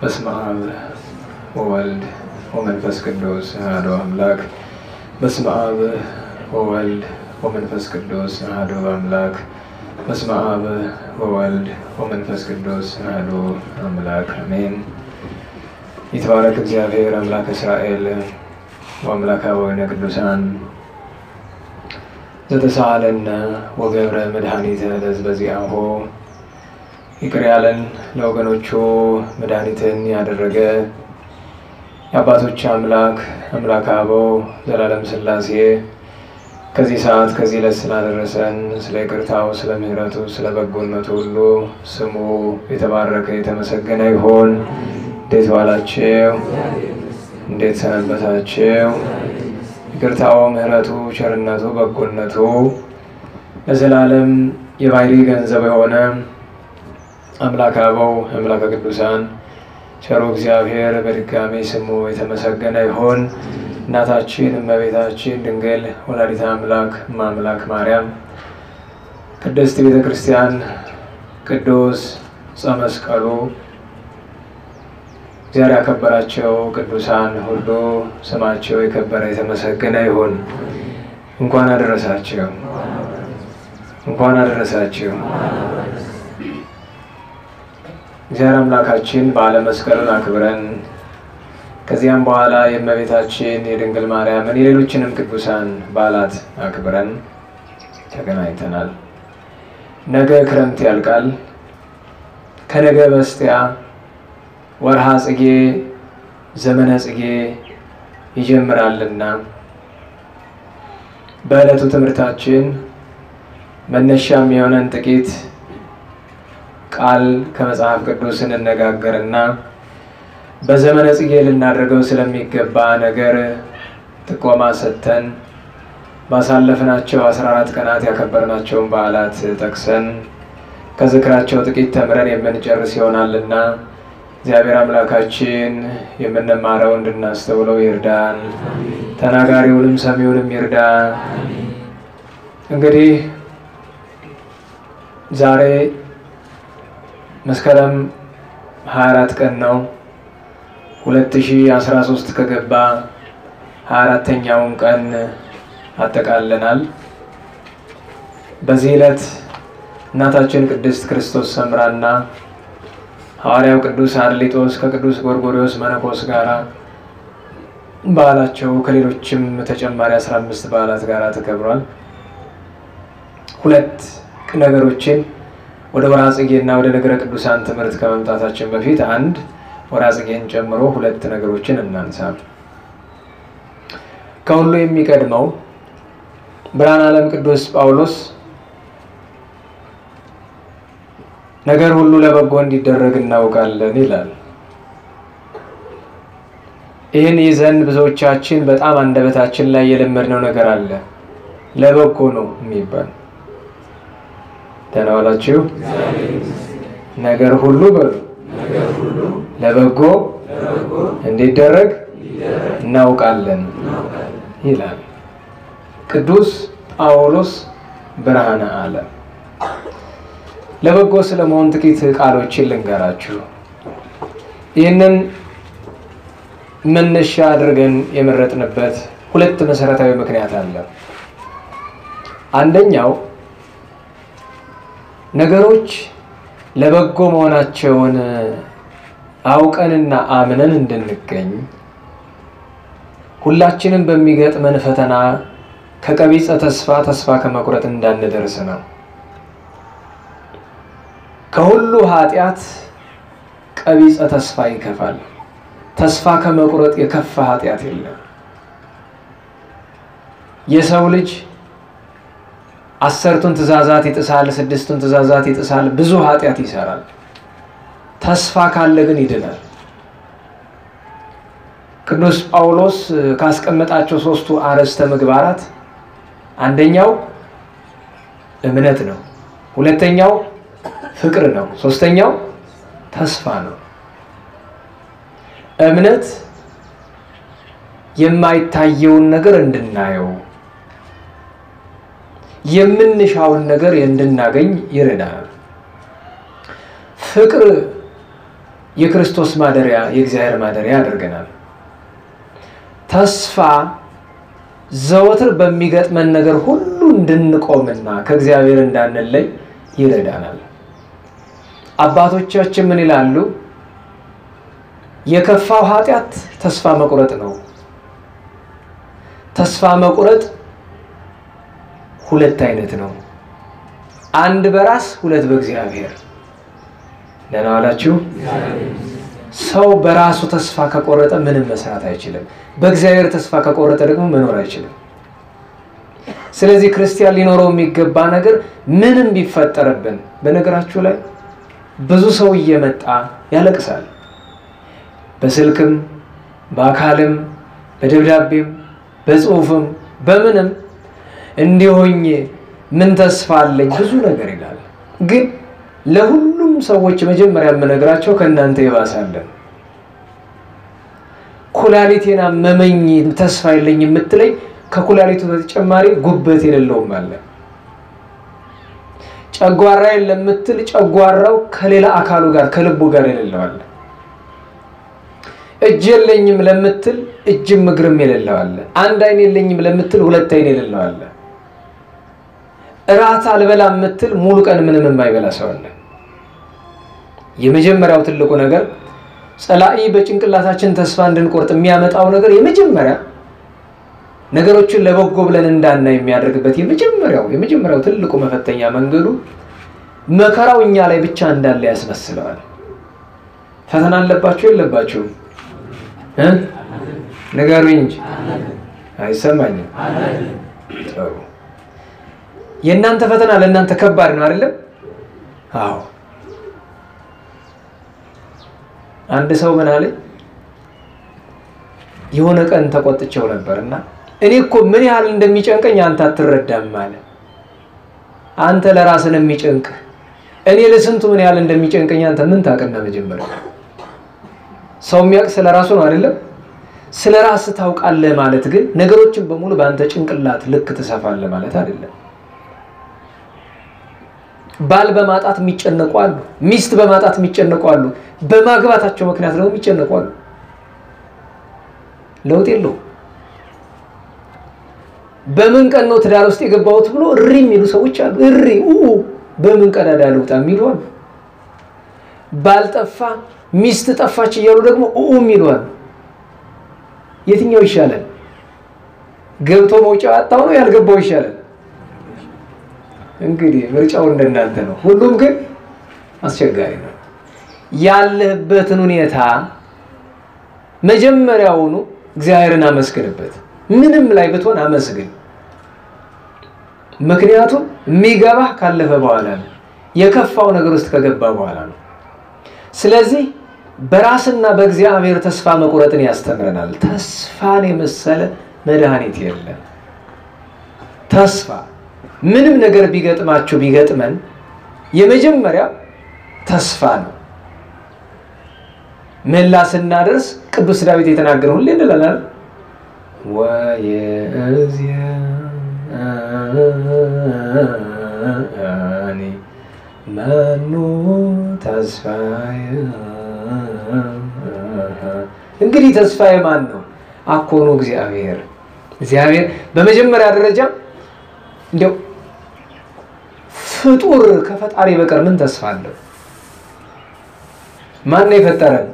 በስመ አብ ወወልድ ወመንፈስ ቅዱስ አሐዱ አምላክ። በስመ አብ ወወልድ ወመንፈስ ቅዱስ አሐዱ አምላክ። በስመ አብ ወወልድ ወመንፈስ ቅዱስ አሐዱ አምላክ አሜን። ይትባረክ እግዚአብሔር አምላክ እስራኤል ወአምላከ አበዊነ ቅዱሳን ዘተሳአለነ ወገብረ መድኃኒተ ለሕዝበ ዚአሁ። ይቅር ያለን ለወገኖቹ መድኃኒትን ያደረገ የአባቶች አምላክ አምላከ አበው ዘላለም ሥላሴ ከዚህ ሰዓት ከዚህ ዕለት ስላደረሰን ስለ ይቅርታው ስለ ምሕረቱ ስለ በጎነቱ ሁሉ ስሙ የተባረከ የተመሰገነ ይሁን። እንዴት ዋላችሁ? እንዴት ሰነበታችሁ? ይቅርታው ምሕረቱ ቸርነቱ በጎነቱ ለዘላለም የባሕርይ ገንዘብ የሆነ አምላከ አበው አምላከ ቅዱሳን ቸሩ እግዚአብሔር በድጋሚ ስሙ የተመሰገነ ይሁን። እናታችን እመቤታችን ድንግል ወላዲተ አምላክ እማምላክ ማርያም ቅድስት ቤተ ክርስቲያን ቅዱስ ዕፀ መስቀሉ እግዚአብሔር ያከበራቸው ቅዱሳን ሁሉ ስማቸው የከበረ የተመሰገነ ይሁን። እንኳን አደረሳችሁ፣ እንኳን አደረሳችሁ። እግዚአብሔር አምላካችን በዓለ መስቀሉን አክብረን ከዚያም በኋላ የእመቤታችን የድንግል ማርያምን የሌሎችንም ቅዱሳን በዓላት አክብረን ተገናኝተናል። ነገ ክረምት ያልቃል። ከነገ በስቲያ ወርሃ ጽጌ ዘመነ ጽጌ ይጀምራልና በዕለቱ ትምህርታችን መነሻም የሆነን ጥቂት ቃል ከመጽሐፍ ቅዱስ እንነጋገርና በዘመነ ጽጌ ልናደርገው ስለሚገባ ነገር ጥቆማ ሰጥተን ባሳለፍናቸው 14 ቀናት ያከበርናቸውን በዓላት ጠቅሰን ከዝክራቸው ጥቂት ተምረን የምንጨርስ ይሆናልና እግዚአብሔር አምላካችን የምንማረው እንድናስተውለው ይርዳን፣ ተናጋሪውንም ሰሚውንም ይርዳ። እንግዲህ ዛሬ መስከረም 24 ቀን ነው። 2013 ከገባ 24ኛውን ቀን አጠቃለናል። በዚህ ዕለት እናታችን ቅድስት ክርስቶስ ሰምራና ሐዋርያው ቅዱስ አርሊጦስ ከቅዱስ ጎርጎርዮስ መነኮስ ጋራ በዓላቸው ከሌሎችም ተጨማሪ 15 በዓላት ጋራ ተከብሯል። ሁለት ነገሮችን ወደ ወርሃ ጽጌና ወደ ነገረ ቅዱሳን ትምህርት ከመምጣታችን በፊት አንድ ወርሃ ጽጌን ጨምሮ ሁለት ነገሮችን እናንሳ። ከሁሉ የሚቀድመው ብርሃነ ዓለም ቅዱስ ጳውሎስ ነገር ሁሉ ለበጎ እንዲደረግ እናውቃለን ይላል። ይህን ይዘን ብዙዎቻችን በጣም አንደበታችን ላይ የለመድነው ነገር አለ። ለበጎ ነው የሚባል ተናዋላችሁ። ነገር ሁሉ በሉ ለበጎ እንዲደረግ እናውቃለን ይላል ቅዱስ ጳውሎስ ብርሃነ ዓለም። ለበጎ ስለመሆን ጥቂት ቃሎችን ልንገራችሁ። ይህንን መነሻ አድርገን የመረጥንበት ሁለት መሰረታዊ ምክንያት አለ። አንደኛው ነገሮች ለበጎ መሆናቸውን አውቀንና አምነን እንድንገኝ ሁላችንም በሚገጥመን ፈተና ከቀቢጸ ተስፋ ከመቁረጥ እንዳንደርስ ነው። ከሁሉ ኃጢአት ቀቢጸ ተስፋ ይከፋል። ተስፋ ከመቁረጥ የከፋ ኃጢአት የለም። የሰው ልጅ 10ቱን ትእዛዛት ይጥሳል፣ 6ቱን ትእዛዛት ይጥሳል፣ ብዙ ኃጢአት ይሰራል። ተስፋ ካለ ግን ይድናል። ቅዱስ ጳውሎስ ካስቀመጣቸው 3ቱ አርዕስተ ምግባራት አንደኛው እምነት ነው፣ ሁለተኛው ፍቅር ነው፣ ሶስተኛው ተስፋ ነው። እምነት የማይታየውን ነገር እንድናየው የምንሻውን ነገር እንድናገኝ ይረዳናል። ፍቅር የክርስቶስ ማደሪያ የእግዚአብሔር ማደሪያ ያደርገናል። ተስፋ ዘወትር በሚገጥመን ነገር ሁሉ እንድንቆምና ከእግዚአብሔር እንዳንለይ ይረዳናል። አባቶቻችን ምን ይላሉ? የከፋው ኃጢአት ተስፋ መቁረጥ ነው። ተስፋ መቁረጥ ሁለት አይነት ነው። አንድ በራስ ሁለት በእግዚአብሔር። ደህና ዋላችሁ። ሰው በራሱ ተስፋ ከቆረጠ ምንም መስራት አይችልም። በእግዚአብሔር ተስፋ ከቆረጠ ደግሞ መኖር አይችልም። ስለዚህ ክርስቲያን ሊኖረው የሚገባ ነገር ምንም ቢፈጠርብን፣ በነገራችሁ ላይ ብዙ ሰው እየመጣ ያለቅሳል። በስልክም በአካልም በደብዳቤም በጽሁፍም በምንም እንዲሆኝ ምን ተስፋ አለኝ ብዙ ነገር ይላል። ግን ለሁሉም ሰዎች መጀመሪያ የምነግራቸው ከእናንተ ይባሳለን። ኩላሊቴና መመኝ ተስፋ የለኝ የምትለኝ ከኩላሊቱ በተጨማሪ ጉበት የሌለውም አለ። ጨጓራ የለም የምትል ጨጓራው ከሌላ አካሉ ጋር ከልቡ ጋር የሌለው አለ። እጅ የለኝም ለምትል እጅም እግርም የሌለው አለ። አንድ አይን የለኝም ለምትል ሁለት አይን የሌለው አለ። እራት አልበላም የምትል ሙሉ ቀን ምንም የማይበላ ሰው አለ። የመጀመሪያው ትልቁ ነገር ጸላኢ በጭንቅላታችን ተስፋ እንድንቆርጥ የሚያመጣው ነገር የመጀመሪያ ነገሮችን ለበጎ ብለን እንዳናይ የሚያደርግበት የመጀመሪያው ትልቁ መፈተኛ መንገዱ መከራው እኛ ላይ ብቻ እንዳለ ያስመስለዋል። ፈተና አለባችሁ የለባችሁ? ንገሩኝ እንጂ አይሰማኝም። ጥሩ። የእናንተ ፈተና ለእናንተ ከባድ ነው አይደለም? አዎ። አንድ ሰው ምን አለ? የሆነ ቀን ተቆጥቼው ነበርና እኔ እኮ ምን ያህል እንደሚጨንቀኝ አንተ አትረዳም ማለት። አንተ ለራስህ የሚጨንቅ እኔ ለስንቱ ምን ያህል እንደሚጨንቀኝ አንተ ምን ታውቅና? መጀመሪያ ሰው የሚያውቅ ስለራሱ ነው አይደለም? ስለራስህ ታውቃለህ ማለት ግን ነገሮችን በሙሉ በአንተ ጭንቅላት ልክ ትሰፋለህ ማለት አይደለም። ባል በማጣት የሚጨነቁ አሉ፣ ሚስት በማጣት የሚጨነቁ አሉ፣ በማግባታቸው ምክንያት ነው የሚጨነቁ አሉ። ለውጥ የለውም። በምን ቀን ነው ትዳር ውስጥ የገባሁት ብሎ እሪ የሚሉ ሰዎች አሉ። እሪ በምን ቀዳዳ ልውጣ የሚሉ አሉ። ባልጠፋ ሚስት ጠፋች እያሉ ደግሞ የሚሉ አሉ። የትኛው ይሻላል? ገብቶ መውጫው አጣው ነው ያልገባው ይሻላል? እንግዲህ ምርጫው እንደናንተ ነው። ሁሉም ግን አስቸጋሪ ነው። ያለህበትን ሁኔታ መጀመሪያውኑ እግዚአብሔርን አመስግንበት። ምንም ላይ ብትሆን አመስግን። ምክንያቱም የሚገባህ ካለፈ በኋላ ነው፣ የከፋው ነገር ውስጥ ከገባ በኋላ ነው። ስለዚህ በራስና በእግዚአብሔር ተስፋ መቁረጥን ያስተምረናል። ተስፋን የመሰለ መድኃኒት የለም። ተስፋ ምንም ነገር ቢገጥማችሁ ቢገጥመን የመጀመሪያ ተስፋ ነው። መላ ስናደርስ ቅዱስ ዳዊት የተናገረው ሁሌ እንላለን። ወየእዝያኒ መኑ ተስፋየ። እንግዲህ ተስፋዬ ማን ነው? አኮኑ እግዚአብሔር። እግዚአብሔር በመጀመሪያ ደረጃ እንደው ፍጡር ከፈጣሪ በቀር ምን ተስፋ አለው? ማን ነው የፈጠረን?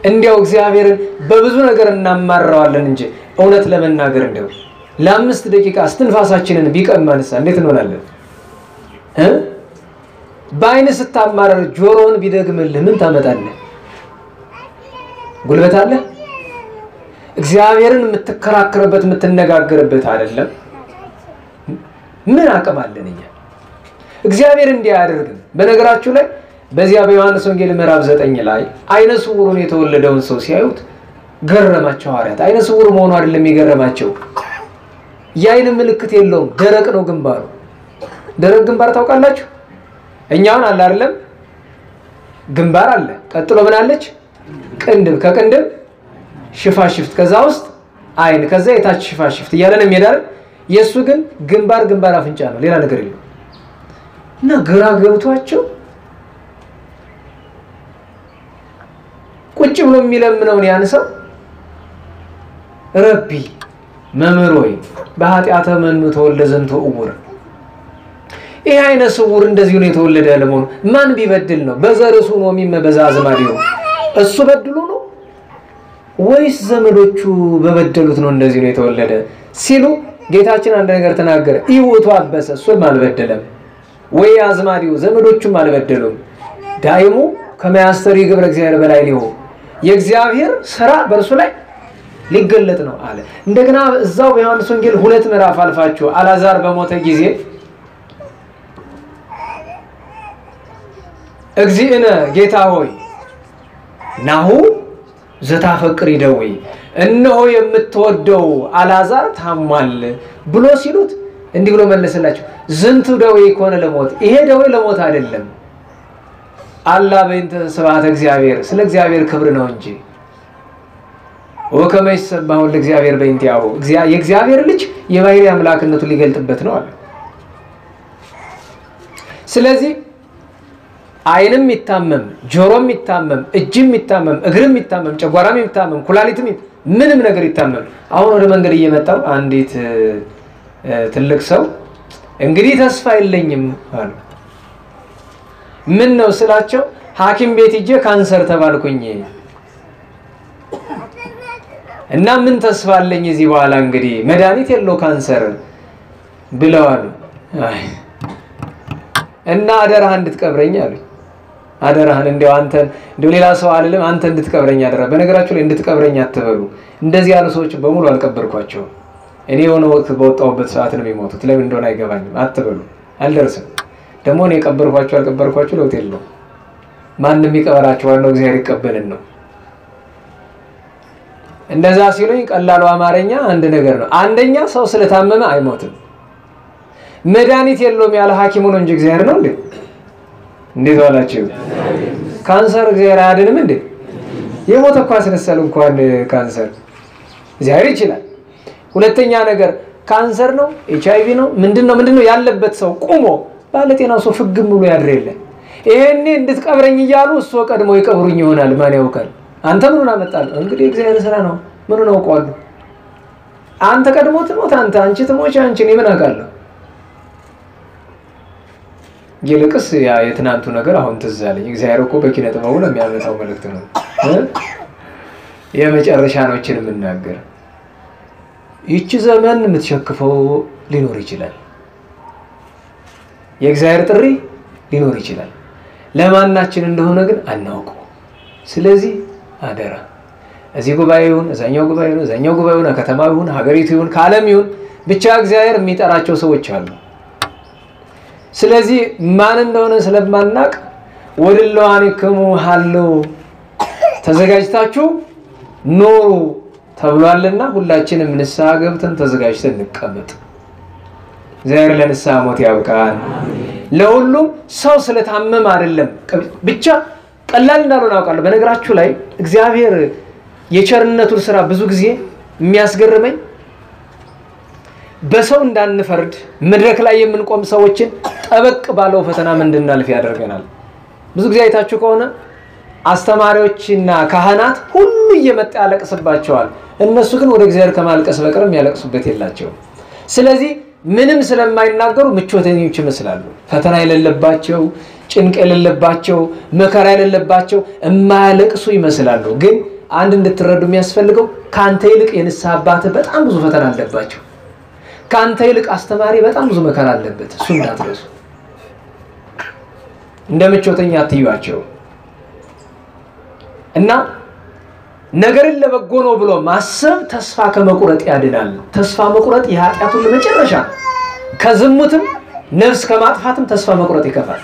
እንዲያው እግዚአብሔርን በብዙ ነገር እናማራዋለን እንጂ እውነት ለመናገር እንደው ለ5 ደቂቃ እስትንፋሳችንን ቢቀማንሳ እንዴት እንሆናለን? በአይን ስታማረር ጆሮን ቢደግምልህ ምን ታመጣለህ? ጉልበት አለ? እግዚአብሔርን የምትከራከርበት የምትነጋገርበት አይደለም። ምን አቅም አለን እኛ? እግዚአብሔር እንዲያደርግን በነገራችሁ ላይ በዚያ በዮሐንስ ወንጌል ምዕራፍ 9 ላይ አይነ ስውሩን የተወለደውን ሰው ሲያዩት ገረማቸው ሐዋርያት። አይነ ስውር መሆኑ አይደለም የገረማቸው፣ የአይን ምልክት የለውም፣ ደረቅ ነው ግንባሩ። ደረቅ ግንባር ታውቃላችሁ? እኛውን አለ አይደለም? ግንባር አለ፣ ቀጥሎ ምን አለች? ቅንድብ፣ ከቅንድብ ሽፋሽፍት፣ ከዛ ውስጥ አይን፣ ከዛ የታች ሽፋሽፍት እያለን የሚሄዳል። የሱ ግን ግንባር አፍንጫ ነው፣ ሌላ ነገር የለው። እና ግራ ገብቷቸው ቁጭ ብሎ የሚለምነውን ያን ሰው ረቢ መምህር ሆይ በኃጢአተ መኑ ተወልደ ዘንተ ዕውር ይሄ አይነ ስውር እንደዚህ ነው የተወለደ ለመሆኑ ማን ቢበድል ነው በዘርሱ ነው የሚመበዛ አዝማዲው እሱ በድሉ ነው ወይስ ዘመዶቹ በበደሉት ነው እንደዚህ ነው የተወለደ ሲሉ ጌታችን አንድ ነገር ተናገረ ይውቱ አበሰ እሱ ማልበደለም ወይ አዝማዲው ዘመዶቹም አልበደሉም ዳይሙ ከመያስተሪ ግብረ እግዚአብሔር በላይ ነው የእግዚአብሔር ሥራ በእርሱ ላይ ሊገለጥ ነው አለ እንደገና እዛው በዮሐንስ ወንጌል 2 ምዕራፍ አልፋችሁ አልዓዛር በሞተ ጊዜ እግዚእነ ጌታ ሆይ ናሁ ዘታፈቅሪ ደዌ እነሆ የምትወደው አልዓዛር ታሟል ብሎ ሲሉት እንዲህ ብሎ መለሰላቸው ዝንቱ ደዌ ይኮነ ለሞት ይሄ ደዌ ለሞት አይደለም አላ በእንተ ስብሐተ እግዚአብሔር ስለ እግዚአብሔር ክብር ነው እንጂ ወከመ ይሰብሐው ለእግዚአብሔር በእንቲአሁ የእግዚአብሔር ልጅ የባሕርይ አምላክነቱ ሊገልጥበት ነው አለ ስለዚህ አይንም ይታመም ጆሮም ይታመም እጅም ይታመም እግርም ይታመም ጨጓራም ይታመም ኩላሊትም ምንም ነገር ይታመም አሁን ወደ መንገድ እየመጣው አንዲት ትልቅ ሰው እንግዲህ ተስፋ የለኝም አሉ ምን ነው ስላቸው ሐኪም ቤት ሂጄ ካንሰር ተባልኩኝ እና ምን ተስፋ አለኝ እዚህ በኋላ እንግዲህ መድኃኒት የለው ካንሰር ብለዋል አይ እና አደራህ እንድትቀብረኝ አሉ አደራህን እንደው አንተን እንደው ሌላ ሰው አይደለም አንተ እንድትቀብረኝ አደራ በነገራችሁ ላይ እንድትቀብረኝ አትበሉ እንደዚህ ያሉ ሰዎች በሙሉ አልቀበርኳቸው እኔ የሆነ ወቅት በወጣሁበት ሰዓት ነው የሚሞቱት ለምን እንደሆነ አይገባኝም አትበሉ አልደርስም ደግሞ እኔ ቀበርኳቸው አልቀበርኳቸው ለውጥ የለው ማንንም ይቀበራቸው ዋናው እግዚአብሔር ይቀበልን ነው እንደዛ ሲሉኝ ቀላሉ አማርኛ አንድ ነገር ነው አንደኛ ሰው ስለታመመ አይሞትም መድኃኒት የለውም ያለ ሐኪሙ ነው እንጂ እግዚአብሔር ነው እንዴት ዋላችሁ ካንሰር እግዚአብሔር አያድንም እንዴ የሞተ እኮ አስነሳል እንኳን ካንሰር እግዚአብሔር ይችላል ሁለተኛ ነገር ካንሰር ነው ኤችአይቪ ነው ምንድነው ያለበት ሰው ቆሞ ባለጤናው ሰው ፍግም ብሎ ያድርየለ ይሄኔ እንድትቀብረኝ ይያሉ እሱ ቀድሞ ይቀብሩኝ ይሆናል ማን ያውቃል አንተ ምኑን አመጣል እንግዲህ እግዚአብሔር ሥራ ነው ምኑን አውቀዋል አንተ ቀድሞ ትሞት አንቺ ትሞች አንቺ እኔ ምን አውቃለሁ ይልቅስ ያ የትናንቱ ነገር አሁን ትዝ አለኝ እግዚአብሔር እኮ በኪነ ጥበቡ ለሚያመጣው መልእክት ነው የመጨረሻ ነውችን የምናገር ይቺ ዘመን የምትሸክፈው ሊኖር ይችላል የእግዚአብሔር ጥሪ ሊኖር ይችላል ለማናችን እንደሆነ ግን አናውቀው ስለዚህ አደራ እዚህ ጉባኤውን እዛኛው ጉባኤውን ከተማውን ሀገሪቱ ይሁን ካለም ይሁን ብቻ እግዚአብሔር የሚጠራቸው ሰዎች አሉ ስለዚህ ማን እንደሆነ ስለማናቅ ወድለዋንከሙ ሀሎ ተዘጋጅታችሁ ኖሩ ተብሏልና ሁላችንም ንስሐ ገብተን ተዘጋጅተን እንቀመጥ እግዚአብሔር ለንስሐ ሞት ያብቃን ለሁሉም ሰው ስለታመም አይደለም ብቻ ቀላል እንዳልሆነ አውቃለሁ በነገራችሁ ላይ እግዚአብሔር የቸርነቱን ሥራ ብዙ ጊዜ የሚያስገርመኝ በሰው እንዳንፈርድ መድረክ ላይ የምንቆም ሰዎችን ጠበቅ ባለው ፈተና እንድናልፍ ያደርገናል ብዙ ጊዜ አይታችሁ ከሆነ አስተማሪዎችና ካህናት ሁሉ እየመጣ ያለቅስባቸዋል እነሱ ግን ወደ እግዚአብሔር ከማልቀስ በቀር የሚያለቅሱበት የላቸው ስለዚህ ምንም ስለማይናገሩ ምቾተኞች ይመስላሉ ፈተና የሌለባቸው ጭንቅ የሌለባቸው መከራ የሌለባቸው የማያለቅሱ ይመስላሉ ግን አንድ እንድትረዱ የሚያስፈልገው ካንተ ይልቅ የንስሐ አባት በጣም ብዙ ፈተና አለባቸው ካንተ ይልቅ አስተማሪ በጣም ብዙ መከራ አለበት እሱ እንዳትረሱ እንደምቾተኛ አትዩአቸው እና ነገርን ለበጎ ነው ብሎ ማሰብ ተስፋ ከመቁረጥ ያድናል ተስፋ መቁረጥ የኃጢአቱን ለመጨረሻ ከዝሙትም ነፍስ ከማጥፋትም ተስፋ መቁረጥ ይከፋል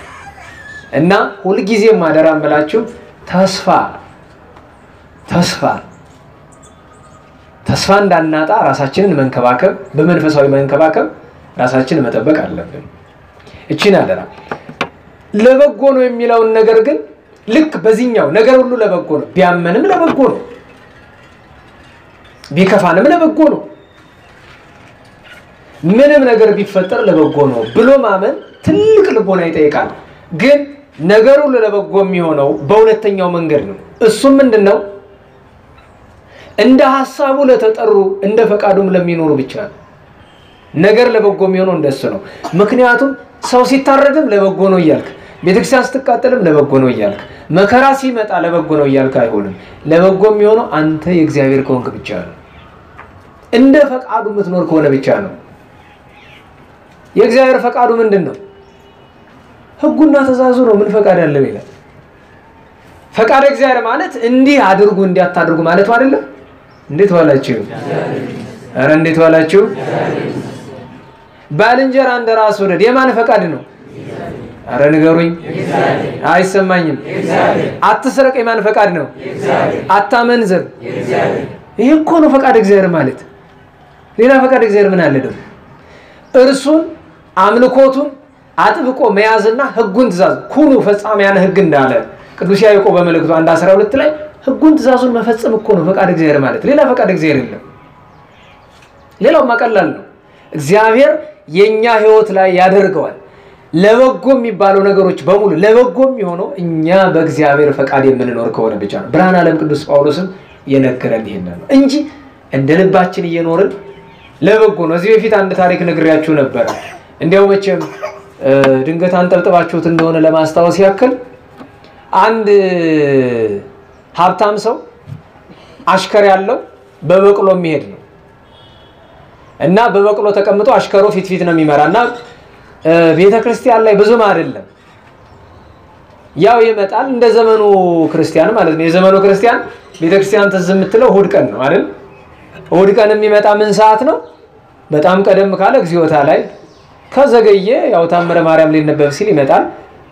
እና ሁሉ ጊዜ ማደራ አመላችሁ ተስፋ እንዳናጣ ራሳችንን መንከባከብ በመንፈሳዊ መንከባከብ ራሳችንን መጠበቅ አለብን እቺን አደራ ለበጎ ነው የሚለው ነገር ግን ልክ በዚህኛው ነገር ሁሉ ለበጎ ነው ቢያመንም ለበጎ ነው ቢከፋንም ለበጎ ነው ምንም ነገር ቢፈጠር ለበጎ ነው ብሎ ማመን ትልቅ ልቦና ይጠይቃል ግን ነገሩ ለበጎ የሚሆነው በሁለተኛው መንገድ ነው እሱ ምንድነው እንደ ሐሳቡ ለተጠሩ እንደ ፈቃዱም ለሚኖሩ ብቻ ነው። ነገር ለበጎ የሚሆነው እንደሱ ነው። ምክንያቱም ሰው ሲታረድም ለበጎ ነው እያልክ ቤተክርስቲያን ስትቃጠልም ለበጎ ነው እያልክ መከራ ሲመጣ ለበጎ ነው እያልክ አይሆንም። ለበጎ የሚሆነው አንተ የእግዚአብሔር ከሆንክ ብቻ ነው። እንደ ፈቃዱ የምትኖር ከሆነ ብቻ ነው። የእግዚአብሔር ፈቃዱ ምንድነው? ሕጉና ትእዛዙ ነው። ምን ፈቃድ ያለው ይላል? ፈቃድ እግዚአብሔር ማለት እንዲህ አድርጉ እንዲያታድርጉ ማለት አይደለም። እንዴት ዋላችሁ? አረ እንዴት ዋላችሁ? ባልንጀራ እንደራስ ወደድ የማን ፈቃድ ነው? አረ ንገሩኝ። አይሰማኝም። አትስረቅ የማን ፈቃድ ነው? አታመንዝር። ይሄ እኮ ነው ፈቃድ እግዚአብሔር ማለት። ሌላ ፈቃድ እግዚአብሔር ምን አለ ደግሞ? እርሱን አምልኮቱን አጥብቆ መያዝና ሕጉን ትእዛዝ ኩኑ ፈጻሚያነ ሕግ እንዳለ ቅዱስ ያዕቆብ በመልእክቱ 1:12 ላይ ሕጉን ትእዛዙን መፈጸም እኮ ነው ፈቃድ እግዚአብሔር ማለት። ሌላ ፈቃድ እግዚአብሔር የለም። ሌላው ማቀላል ነው። እግዚአብሔር የኛ ህይወት ላይ ያደርገዋል። ለበጎ የሚባለው ነገሮች በሙሉ ለበጎ የሚሆነው እኛ በእግዚአብሔር ፈቃድ የምንኖር ከሆነ ብቻ ነው። ብርሃነ ዓለም ቅዱስ ጳውሎስም የነገረን ይሄንን ነው እንጂ እንደ ልባችን እየኖርን ለበጎ ነው። እዚህ በፊት አንድ ታሪክ ነግሬያችሁ ነበር። እንዲያው መቼም ድንገት አንጠብጥባችሁት እንደሆነ ለማስታወስ ያክል አንድ ሀብታም ሰው አሽከር ያለው በበቅሎ የሚሄድ ነው እና በበቅሎ ተቀምጦ አሽከሩ ፊት ነው የሚመራና ቤተክርስቲያን ላይ ብዙም አይደለም። ያው ይመጣል እንደ ዘመኑ ክርስቲያን ማለት ነው። የዘመኑ ክርስቲያን ቤተክርስቲያን ትዝ የምትለው እሑድ ቀን ነው አይደል? እሑድ ቀን የሚመጣ ምን ሰዓት ነው? በጣም ቀደም ካለ እግዚኦታ ላይ ከዘገየ ያው ታምረ ማርያም ሊነበብ ሲል ይመጣል።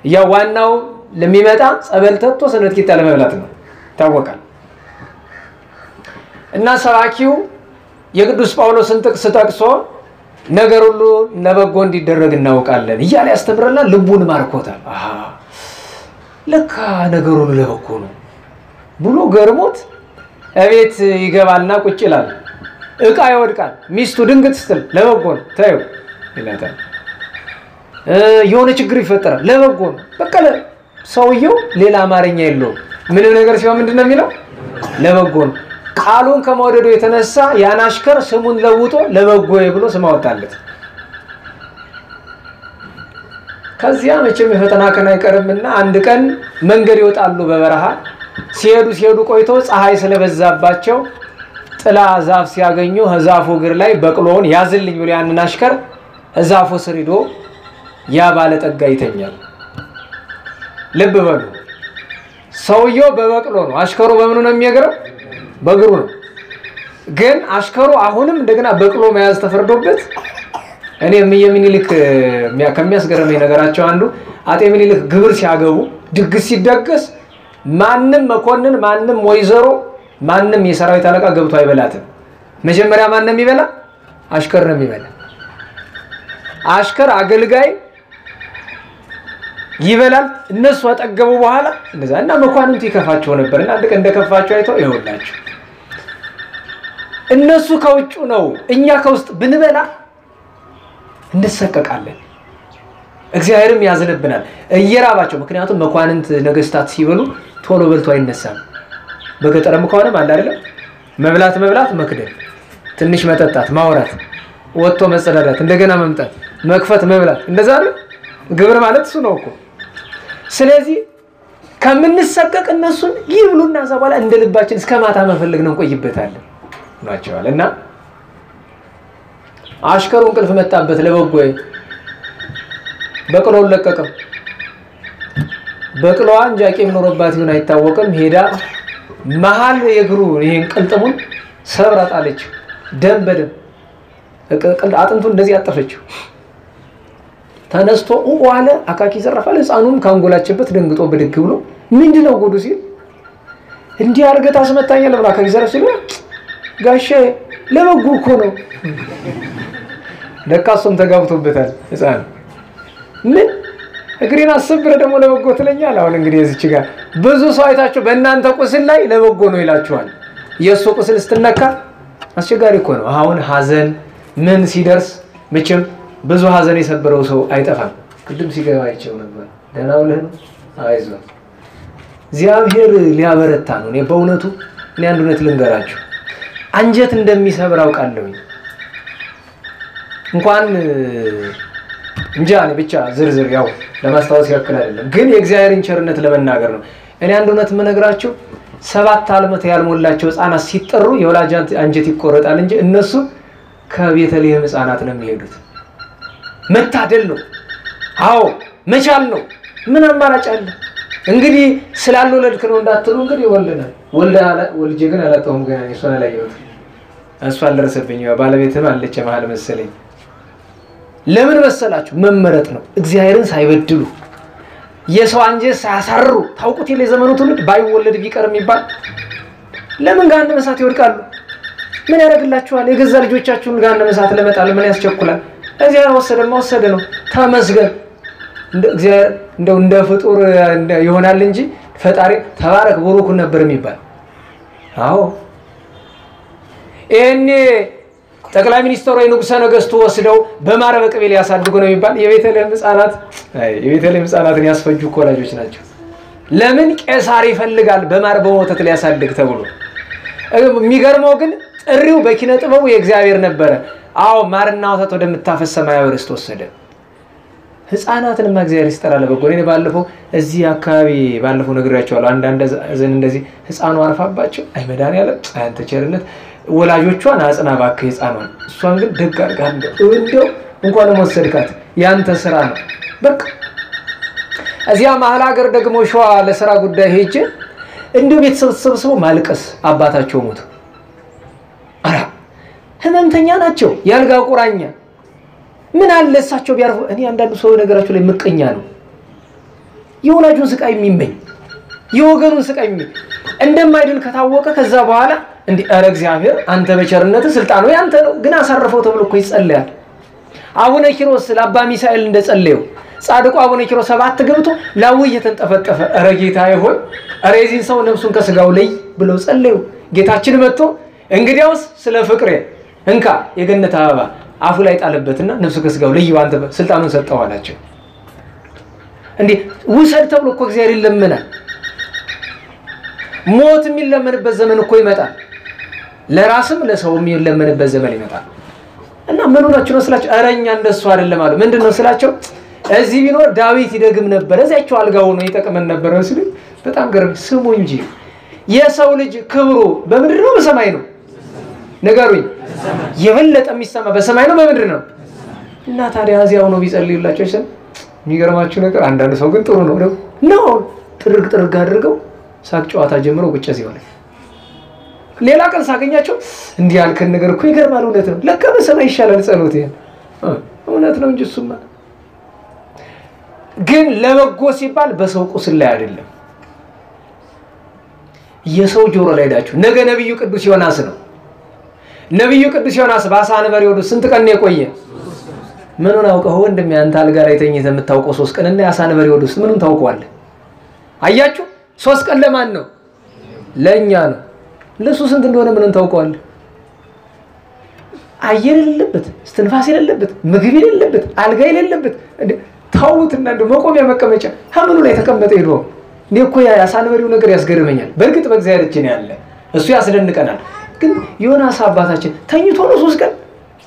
ያው ዋናው ለሚመጣ ጸበል ተጥቶ ሰንበት ቂጣ ለመብላት ነው ታወቃል። እና ሰባኪው የቅዱስ ጳውሎስን ጥቅስ ጠቅሶ ነገር ሁሉ ለበጎ እንዲደረግ እናውቃለን እያለ ያስተምረናል። ልቡን ማርኮታል። አሃ ለካ ነገር ሁሉ ለበጎ ነው ብሎ ገርሞት እቤት ይገባልና ቁጭ ይላል። እቃ ይወድቃል። ሚስቱ ድንግጥ ስትል ለበጎ ነው ታዩ ይላታል። የሆነ ችግር ይፈጠራል ለበጎ ነው። በቃ ሰውየው ሌላ አማርኛ የለውም። ምንም ነገር ሲሆን ምንድነው የሚለው? ለበጎ ነው። ቃሉን ከመወደዱ የተነሳ ያን አሽከር ስሙን ለውጦ ለበጎ ብሎ ስም አወጣለት። ከዚያ መቼም የፈተና ቀን አይቀርምና አንድ ቀን መንገድ ይወጣሉ በበረሃ ሲሄዱ ቆይተው ፀሐይ ስለበዛባቸው ጥላ ዛፍ ሲያገኙ ዛፉ እግር ላይ በቅሎውን ያዝልኝ ብሎ ያንን አሽከር ዛፉ ስር ሄዶ ያ ባለጠጋ ይተኛል። ልብ በሉ፣ ሰውየው በበቅሎ ነው፣ አሽከሩ በምኑ ነው የሚያገረው? በእግሩ ነው። ግን አሽከሩ አሁንም እንደገና በቅሎ መያዝ ተፈርዶበት እኔ ምኒልክ ከሚያስገርመኝ ነገራቸው አንዱ አጤ ምኒልክ ግብር ሲያገቡ ድግስ ሲደገስ ማንም መኮንን ማንም ወይዘሮ ማንም የሰራዊት አለቃ ገብቶ አይበላትም። መጀመሪያ ማንም ይበላ? አሽከር ነው የሚበላ። አሽከር አገልጋይ ይበላል። እነሱ አጠገቡ በኋላ እንደዛ እና መኳንንቱ ይከፋቸው ነበርና አንድ ቀን እንደከፋቸው አይተው ይወላችሁ እነሱ ከውጭ ነው እኛ ከውስጥ ብንበላ እንሰቀቃለን። እግዚአብሔርም ያዝንብናል እየራባቸው። ምክንያቱም መኳንንት ነገስታት ሲበሉ ቶሎ በልቶ አይነሳም። በገጠርም ከሆነ ማለት አይደለም መብላት መክደል፣ ትንሽ መጠጣት፣ ማውራት፣ ወጥቶ መጸዳዳት፣ እንደገና መምጣት፣ መክፈት፣ መብላት እንደዛ አይደል? ግብር ማለት እሱ ነው እኮ። ስለዚህ ከምንሰቀቅ እነሱን ይብሉና ዘባላ እንደልባችን እስከ ማታ መፈለግ ነው እንቆይበታለን ናቸዋልና አሽከሩ እንቅልፍ መጣበት ለበጎ በቅሎውን ለቀቀው። በቅሎዋ እንጃቄም ኖሮባት ይሁን አይታወቅም ሄዳ መሃል የግሩ ይሄን ቅልጥሙን ሰብራ ጣለች። ደም በደም አጥንቱ እንደዚህ አጠፈችው። ተነስቶ ዋለ አካኪ ዘረፋለ። ህፃኑም ካንጎላችበት ደንግጦ ብድግ ብሎ ምንድነው ጉዱ ሲል እንዲህ አርገታ አስመታኛል ብላ አካኪ ዘረፍ ሲል ጋሼ ለበጎ እኮ ነው። ለካሱም ተጋብቶበታል ህፃን። ምን እግሬን አሰብረ ደግሞ ለበጎ ትለኛል። አሁን እንግዲህ እዚች ጋር ብዙ ሰው አይታችሁ በእናንተ ቁስል ላይ ለበጎ ነው ይላችኋል። የሱ ቁስል ስትነካ አስቸጋሪ እኮ ነው። አሁን ሐዘን ምን ሲደርስ መቼም ብዙ ሐዘን የሰበረው ሰው አይጠፋም። ቅድም ሲገባ አይቼው ነበር። ደህና ውለህ ነው? አይዞህ እግዚአብሔር ሊያበረታ ነው። እኔ በእውነቱ አንድ እውነት ልንገራችሁ አንጀት እንደሚሰብር አውቃለሁ። እንኳን እንጃ ነው ብቻ ዝርዝር ያው ለማስታወስ ያክል አይደለም፣ ግን የእግዚአብሔርን ቸርነት ለመናገር ነው። እኔ አንድ እውነት የምነግራችሁ 7 ዓመት ያልሞላቸው ህፃናት ሲጠሩ የወላጅ አንጀት ይቆረጣል እንጂ እነሱ ከቤተልሔም ህፃናት ነው የሚሄዱት። መታደል ነው። አዎ መቻል ነው። ምን አማራጭ አለ? እንግዲህ ስላልወለድክ ነው እንዳትሉ እንግዲህ ወልደናል። ወልጄ ግን አላጣሁም ገና እሷን አላየሁት። እሷ አልደረሰብኝ። ባለቤትም አለች መሀል መሰለኝ። ለምን መሰላችሁ? መመረጥ ነው። እግዚአብሔርን ሳይበድሉ የሰው አንጀት ሳያሳሩ ታውቁት የለ ዘመኑ ትውልድ ባይወለድ ቢቀርም ይባል ለምን ገሃነመ እሳት ይወድቃሉ? ምን ያደርግላችኋል? የገዛ ልጆቻችሁን ገሃነመ እሳት ለመጣል ምን ያስቸኩላል? እዚያ ወሰደ ነው። ተመስገን። እግዚአብሔር እንደው እንደ ፍጡር ይሆናል እንጂ ፈጣሪ ተባረክ ቡሩክ ነበር የሚባል። አዎ እኔ ጠቅላይ ሚኒስትሩ የንጉሠ ነገሥቱ ወስደው በማር በቅቤ ሊያሳድጉ ነው የሚባል የቤተልሔም ህፃናትን ያስፈጁ ኮላጆች ናቸው። ለምን ቄሳር ይፈልጋል በማር በወተት ሊያሳድግ ተብሎ። የሚገርመው ግን ጥሪው በኪነ ጥበቡ የእግዚአብሔር ነበረ። አዎ ማርና ወተት ወደምታፈስ ሰማያዊ ርስት ወሰደ። ህፃናትንማ እግዚአብሔር ይስጠራል በጎ። እኔ ባለፈው እዚህ አካባቢ ባለፈው ነግሬያቸዋለሁ። አንዳንድ ዘን እንደዚህ ህፃኑ አርፋባቸው አይ መድኃኒዓለም አንተ ቸርነት ወላጆቿን አጽና ባከ ህፃኗን። እሷን ግን ደግ አድርጋ እንደው እንኳን ወሰድካት ያንተ ስራ ነው በቃ። እዚያ መሀል ሀገር ደግሞ ሸዋ ለሥራ ጉዳይ ሄጄ እንደው ቤተሰብ ተሰብስበው ማልቀስ አባታቸው ሞተ። አራ ህመምተኛ ናቸው ያልጋ ቁራኛ። ምን አለ እሳቸው ቢያርፉ። እኔ አንዳንዱ ሰው ነገራቸው ላይ ምቀኛ ነው። የወላጁን ስቃይ የሚመኝ የወገኑን ስቃይ የሚመኝ እንደማይድን ከታወቀ ከዛ በኋላ እንዴ አረ እግዚአብሔር አንተ በቸርነት ስልጣኑ ያንተ ነው ግን አሳርፈው ተብሎ እኮ ይጸልያል። አቡነ ኪሮስ ለአባ ሚሳኤል እንደጸለየው ጻድቁ አቡነ ኪሮስ 7 ገብቶ ላው እየተንጠፈጠፈ አረ ጌታዬ ሆይ አረ የዚህን ሰው ነፍሱን ከስጋው ለይ ብለው ጸለዩ። ጌታችን መጥቶ እንግዲያውስ ስለ ፍቅሬ እንካ የገነት አበባ አፉ ላይ ጣለበትና ነፍሱ ከስጋው ለይ አንተ ስልጣኑን ሰጠው አላቸው። እንዴ ውሰድ ተብሎ እኮ እግዚአብሔር ይለምናል። ሞት የሚለመንበት ዘመን እኮ ይመጣል። ለራስም ለሰውም የሚለመንበት ዘመን ይመጣል። እና ምን ሆናችሁ ነው ስላችሁ አረኛ እንደሱ አይደለም አሉ። ምንድነው ስላችሁ እዚህ ቢኖር ዳዊት ይደግም ነበር እዚያቸው አልጋው ነው ይጠቅመን ነበር ሲሉ በጣም ገርም። ስሙ እንጂ የሰው ልጅ ክብሩ በምድር ነው በሰማይ ነው? ነገሩኝ። የበለጠ የሚሰማ በሰማይ ነው በምድር ነው? እና ታዲያ እዚያው ነው ቢጸልዩላችሁ ይሰም። የሚገርማችሁ ነገር አንዳንድ ሰው ግን ጥሩ ነው ጥርግ አድርገው ሳቅ ጨዋታ ጀምረው ቁጭ ሲሆን ሌላ ቀን ሳገኛቸው እንዲህ ያልከን ነገር እኮ ይገርማል። እውነት ነው ለካ በሰማይ ይሻላል ጸሎት። እውነት ነው እንጂ እሱማ ግን ለበጎ ሲባል በሰው ቁስል ላይ አይደለም። የሰው ጆሮ ላይ ዳችሁ ነገ ነብዩ ቅዱስ ዮናስ ነው። ነብዩ ቅዱስ ዮናስ በአሳ አንበሪ ወደ ስንት ቀን ነው የቆየ? ምኑን አውቀው ወንድም ያንተ አልጋ ላይ ተኝተህ የምታውቀው 3 ቀን እና የአሳ አንበሪ ወደ ምኑን ታውቀዋለህ? አያችሁ 3 ቀን ለማን ነው? ለኛ ነው። ለሱ ስንት እንደሆነ ምንን ታውቀዋለህ? አየር የሌለበት እስትንፋስ የሌለበት ምግብ የሌለበት አልጋ የሌለበት ታውትና እንደ መቆሚያ መቀመጫ ሀምኑ ላይ ተቀመጠ ይዶ እኔ እኮ የአሳ አንበሪው ነገር ያስገርመኛል። በእርግጥ በእግዚአብሔር እጅ ነው ያለ እሱ ያስደንቀናል። ግን ዮናስ አባታችን ተኝቶ ነው 3 ቀን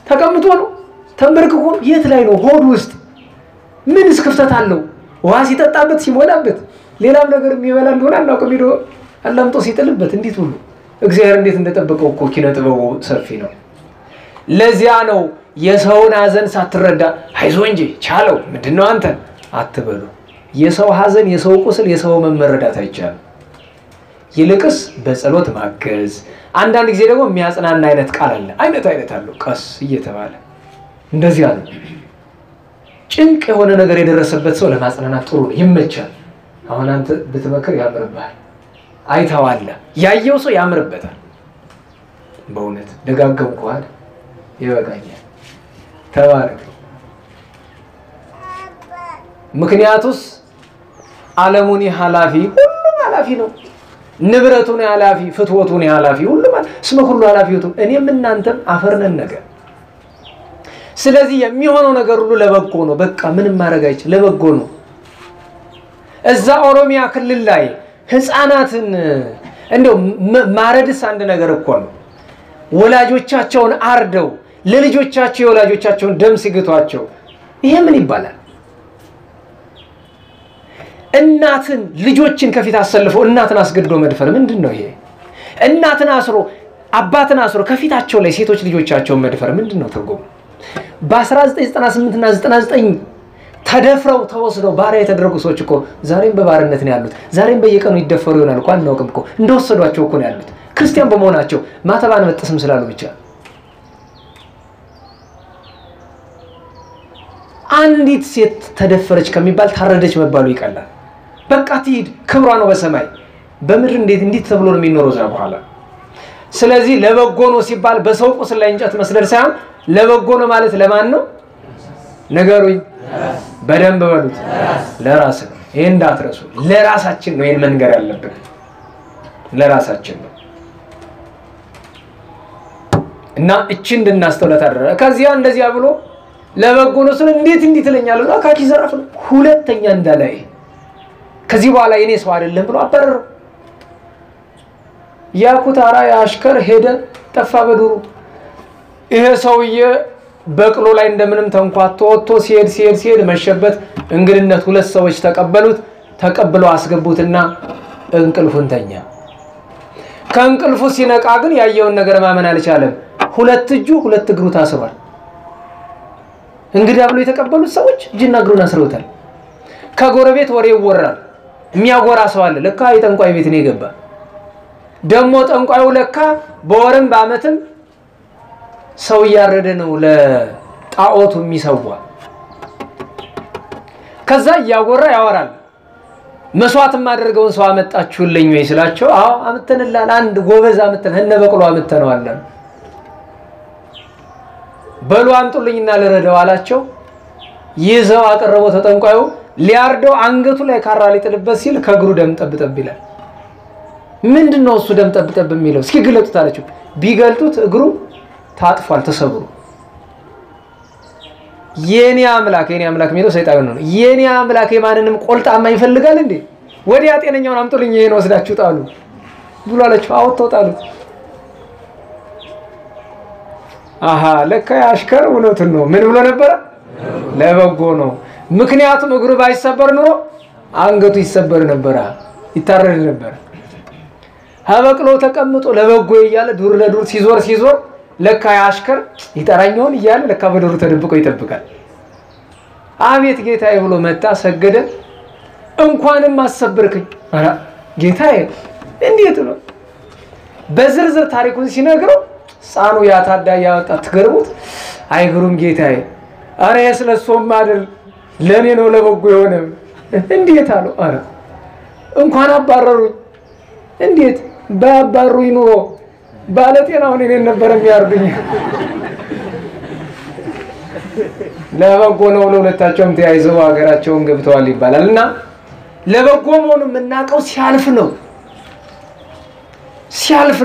ተቀምጦ ነው ተንበርክኮ የት ላይ ነው? ሆድ ውስጥ ምን እስክፍተት አለው? ውሃ ሲጠጣበት ሲሞላበት ሌላም ነገር የሚበላ እንደሆነ አናውቅም። ሄዶ አላምጦ ሲጥልበት እንዴት ሁሉ እግዚአብሔር እንዴት እንደጠበቀው እኮ ኪነ ጥበቡ ሰፊ ነው። ለዚያ ነው የሰውን ሐዘን ሳትረዳ አይዞህ እንጂ ቻለው ምንድነው አንተ አትበሉ። የሰው ሐዘን የሰው ቁስል የሰው መመረዳት አይቻልም። ይልቅስ በጸሎት ማገዝ። አንዳንድ ጊዜ ደግሞ የሚያጽናና አይነት ቃል አለ። አይነት አለው ቀስ እየተባለ እንደዚህ አለ። ጭንቅ የሆነ ነገር የደረሰበት ሰው ለማጽናናት ጥሩ ነው፣ ይመቻል። አሁን አንተ ብትመክር ያምርብሃል። አይታዋለ ያየው ሰው ያምርበታል። በእውነት ደጋገምኩ አይደል? ይበቃኛል። ተባረክ። ምክንያቱስ ዓለሙን ኃላፊ ሁሉም ኃላፊ ነው። ንብረቱን ኃላፊ ፍትወቱን ኃላፊ ሁሉም እስመ ሁሉ ኃላፊቱ እኔም እናንተም አፈርነን ነገር። ስለዚህ የሚሆነው ነገር ሁሉ ለበጎ ነው። በቃ ምንም ማድረግ አይችል ለበጎ ነው። እዛ ኦሮሚያ ክልል ላይ ህፃናትን እንደው ማረድስ አንድ ነገር እኮ ነው። ወላጆቻቸውን አርደው ለልጆቻቸው የወላጆቻቸውን ደም ሲግቷቸው ይሄ ምን ይባላል? እናትን ልጆችን ከፊት አሰልፎ እናትን አስገድዶ መድፈር ምንድነው ይሄ? እናትን አስሮ አባትን አስሮ ከፊታቸው ላይ ሴቶች ልጆቻቸውን መድፈር ምንድነው ትርጉሙ? በ1998 እና 99 ተደፍረው ተወስደው ባሪያ የተደረጉ ሰዎች እኮ ዛሬም በባርነት ነው ያሉት። ዛሬም በየቀኑ ይደፈሩ ይሆናል እኮ አናውቅም እኮ እንደወሰዷቸው እኮ ነው ያሉት። ክርስቲያን በመሆናቸው ማተባን መጥተስም ስላሉ ብቻ አንዲት ሴት ተደፈረች ከሚባል ታረደች መባሉ ይቀላል። በቃ ትሂድ ክብሯ ነው በሰማይ በምድር እንዴት ተብሎ ነው የሚኖረው እዛ በኋላ። ስለዚህ ለበጎ ነው ሲባል በሰው ቁስል ላይ እንጨት መስደድ ሳይሆን ለበጎ ነው ማለት ለማን ነው? ነገሩኝ በደንብ በሉት። ለራስ ነው። ይሄን እንዳትረሱ። ለራሳችን ነው ይሄን መንገር ያለብን። ለራሳችን ነው እና እቺ እንድናስተውለት አደረ። ከዚያ እንደዚያ ብሎ ለበጎ ነው ስለ እንዴት ትለኛለህ? አካኪ ዘራፍ ነው። ሁለተኛ እንዳላይ ከዚህ በኋላ የኔ ሰው አይደለም ብሎ አበረረ። ያኩታራ ያሽከር ሄደ ጠፋ በዱሩ። ይሄ ሰውዬ በቅሎ ላይ እንደምንም ተንኳቶ ወጥቶ ሲሄድ መሸበት። እንግድነት ሁለት ሰዎች ተቀበለው አስገቡትና እንቅልፉን ተኛ። ከእንቅልፉ ሲነቃ ግን ያየውን ነገር ማመን አልቻለም። ሁለት እጁ ሁለት እግሩ ታስሯል። እንግዳ ብሎ የተቀበሉት ሰዎች እጅና እግሩን አስረውታል። ከጎረቤት ወሬ ይወራል። የሚያጎራ ሰው አለ። ለካ የጠንቋይ ቤት ነው የገባ። ደሞ ጠንቋዩ ለካ በወርም በአመትም ሰው ያረደ ነው ለጣዖቱ የሚሰዋ። ከዛ ያጎራ ያወራል። መስዋዕት ማደርገውን ሰው አመጣችሁልኝ ወይ ስላቸው አዎ አመተንላል። አንድ ጎበዝ አመተን በቅሎ አመተነው አለ። በሉ አምጡልኝና ልረዳው አላቸው። ይዘው አቀረበው። ተጠንቋዩ ሊያርደው አንገቱ ላይ ካራ ሊጥልበት ሲል ከእግሩ ደም ጠብጠብ ይላል። ምንድነው እሱ ደም ጠብጠብ የሚለው? እስኪ ግለጡት አላቸው። ቢገልጡት እግሩ ታጥፏል ተሰብሮ። የኔ አምላክ የሚለው ሰይጣን ነው። የኔ አምላክ የማንንም ቆልጣማ ይፈልጋል እንዴ? ወዲያ ጤነኛውን አምጡልኝ ይሄን ወስዳችሁ ጣሉ ብሎ አላቸው። አውጥተው ጣሉት። አሃ ለካ ያሽከር እውነቱን ነው። ምን ብሎ ነበር? ለበጎ ነው። ምክንያቱም እግሩ ባይሰበር ኑሮ አንገቱ ይሰበር ነበር፣ ይታረድ ነበር። ሀበቅሎ ተቀምጦ ለበጎ እያለ ዱር ለዱር ሲዞር ለካ ያሽከር ይጠራኛውን እያለ ለካ በዱር ተደብቆ ይጠብቃል። አቤት ጌታዬ ብሎ መጣ፣ ሰገደ። እንኳንም አሰብርከኝ። አራ ጌታዬ እንዴት ነው? በዝርዝር ታሪኩን ሲነግረው ጻኑ ያታዳ ያወጣ ትገርሙት። አይግሩም ጌታዬ፣ አረ ስለሶም አይደል ለኔ ነው ለበጎ የሆነ እንዴት አለው። አረ እንኳን አባረሩኝ። እንዴት ባባሩኝ ኑሮ ባለጤናው እኔን ነበር የሚያርዱኝ። ለበጎ ነው ለሁለታቸውም ተያይዘው ሀገራቸውን ገብተዋል ይባላልና ለበጎ መሆኑን የምናውቀው ሲያልፍ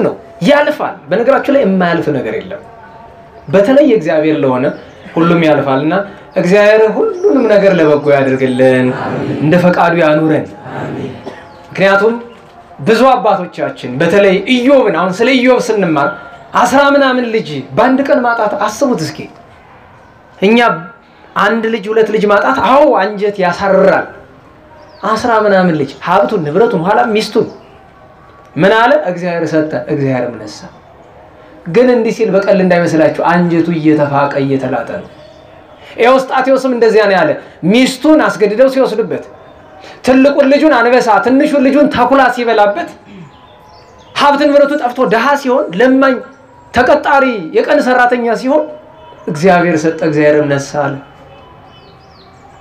ነው። ያልፋል። በነገራችሁ ላይ የማያልፍ ነገር የለም። በተለይ እግዚአብሔር ለሆነ ሁሉም ያልፋልና እግዚአብሔር ሁሉንም ነገር ለበጎ ያደርግልን፣ እንደ ፈቃዱ ያኑረን። ምክንያቱም ብዙ አባቶቻችን በተለይ ኢዮብን አሁን ስለ ኢዮብ ስንማር 10 ምናምን ልጅ በአንድ ቀን ማጣት አስቡት እስኪ። እኛ አንድ ልጅ ሁለት ልጅ ማጣት አዎ አንጀት ያሳርራል። 10 ምናምን ልጅ ሀብቱን ንብረቱን ኋላ ሚስቱን ምን አለ? እግዚአብሔር ሰጠ እግዚአብሔር ነሳ። ግን እንዲህ ሲል በቀል እንዳይመስላችሁ አንጀቱ እየተፋቀ እየተላጠ ነው። ኤዎስጣቴዎስም እንደዚያ ነው ያለ። ሚስቱን አስገድደው ሲወስዱበት፣ ትልቁን ልጁን አንበሳ ትንሹን ልጁን ተኩላ ሲበላበት፣ ሀብት ንብረቱ ጠፍቶ ደሃ ሲሆን ለማኝ ተቀጣሪ የቀን ሰራተኛ ሲሆን እግዚአብሔር ሰጠ እግዚአብሔር ነሳ አለ።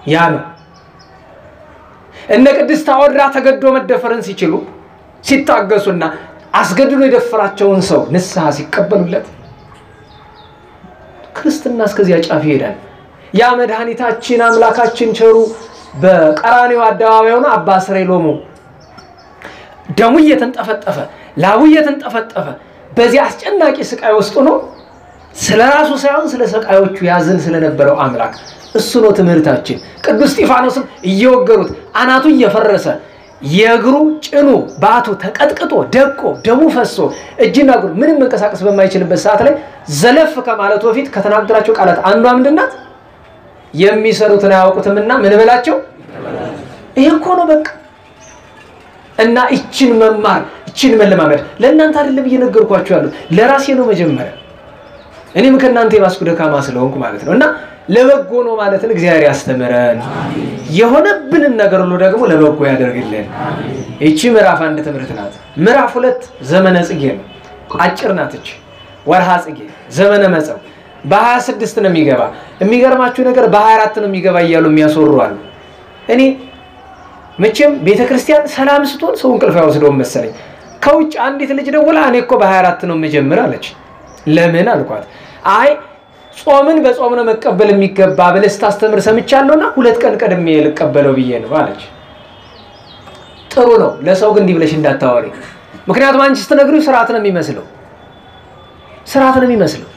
ያ ነው እነ ቅድስት አወድራ ተገዶ መደፈርን ሲችሉ ሲታገሱና አስገድዶ የደፈራቸውን ሰው ንስሐ ሲቀበሉለት ክርስትና እስከዚያ ጫፍ ይሄዳል። ያ መድኃኒታችን አምላካችን ቸሩ በቀራንዮ አደባባይ ሆኖ አባ ስሬሎሙ ደሙ እየተንጠፈጠፈ ላቡ እየተንጠፈጠፈ በዚህ አስጨናቂ ስቃይ ውስጥ ነው ስለራሱ ሳይሆን ስለ ሰቃዮቹ ያዝን ስለነበረው አምላክ እሱ ነው ትምህርታችን። ቅዱስ እስጢፋኖስም እየወገሩት አናቱ እየፈረሰ የእግሩ ጭኑ ባቱ ተቀጥቅጦ ደቆ ደሙ ፈሶ እጅና እግሩ ምንም መንቀሳቀስ በማይችልበት ሰዓት ላይ ዘለፍ ከማለቱ በፊት ከተናገራቸው ቃላት አንዷ ምንድናት? የሚሰሩትን አያውቁትምና ምን በላቸው። ይሄ እኮ ነው በቃ። እና እቺን መማር እቺን መለማመድ ለእናንተ አይደለም እየነገርኳችሁ ያሉት ለራሴ ነው መጀመሪያ። እኔም ከእናንተ የባስኩ ደካማ ስለሆንኩ ማለት ነው። እና ለበጎ ነው ማለትን እግዚአብሔር ያስተምረን። የሆነብንን ነገር ሁሉ ደግሞ ለበጎ ያደርግልን። እቺ ምዕራፍ 1 ትምህርት ናት። ምዕራፍ 2 ዘመነ ጽጌ ነው። አጭር ናት እቺ። ወርሃ ጽጌ ዘመነ መጸው በ26 ነው የሚገባ። የሚገርማችሁ ነገር በ24 ነው የሚገባ እያሉ የሚያስወሩ አሉ። እኔ መቼም ቤተክርስቲያን ሰላም ስትሆን ሰው እንቅልፍ ያወስደው መሰለኝ። ከውጭ አንዲት ልጅ ደውላ እኔ እኮ በ24 ነው የምጀምር አለች። ለምን አልኳት። አይ ጾምን በጾም ነው መቀበል የሚገባ ብለህ ስታስተምር ሰምቻለሁና 2 ቀን ቀድሜ ልቀበለው ብዬ ነው አለች። ጥሩ ነው። ለሰው ግን እንዲህ ብለሽ እንዳታወሪ። ምክንያቱም አንቺ ስትነግሪው ስርዓት ነው የሚመስለው። ስርዓት ነው የሚመስለው።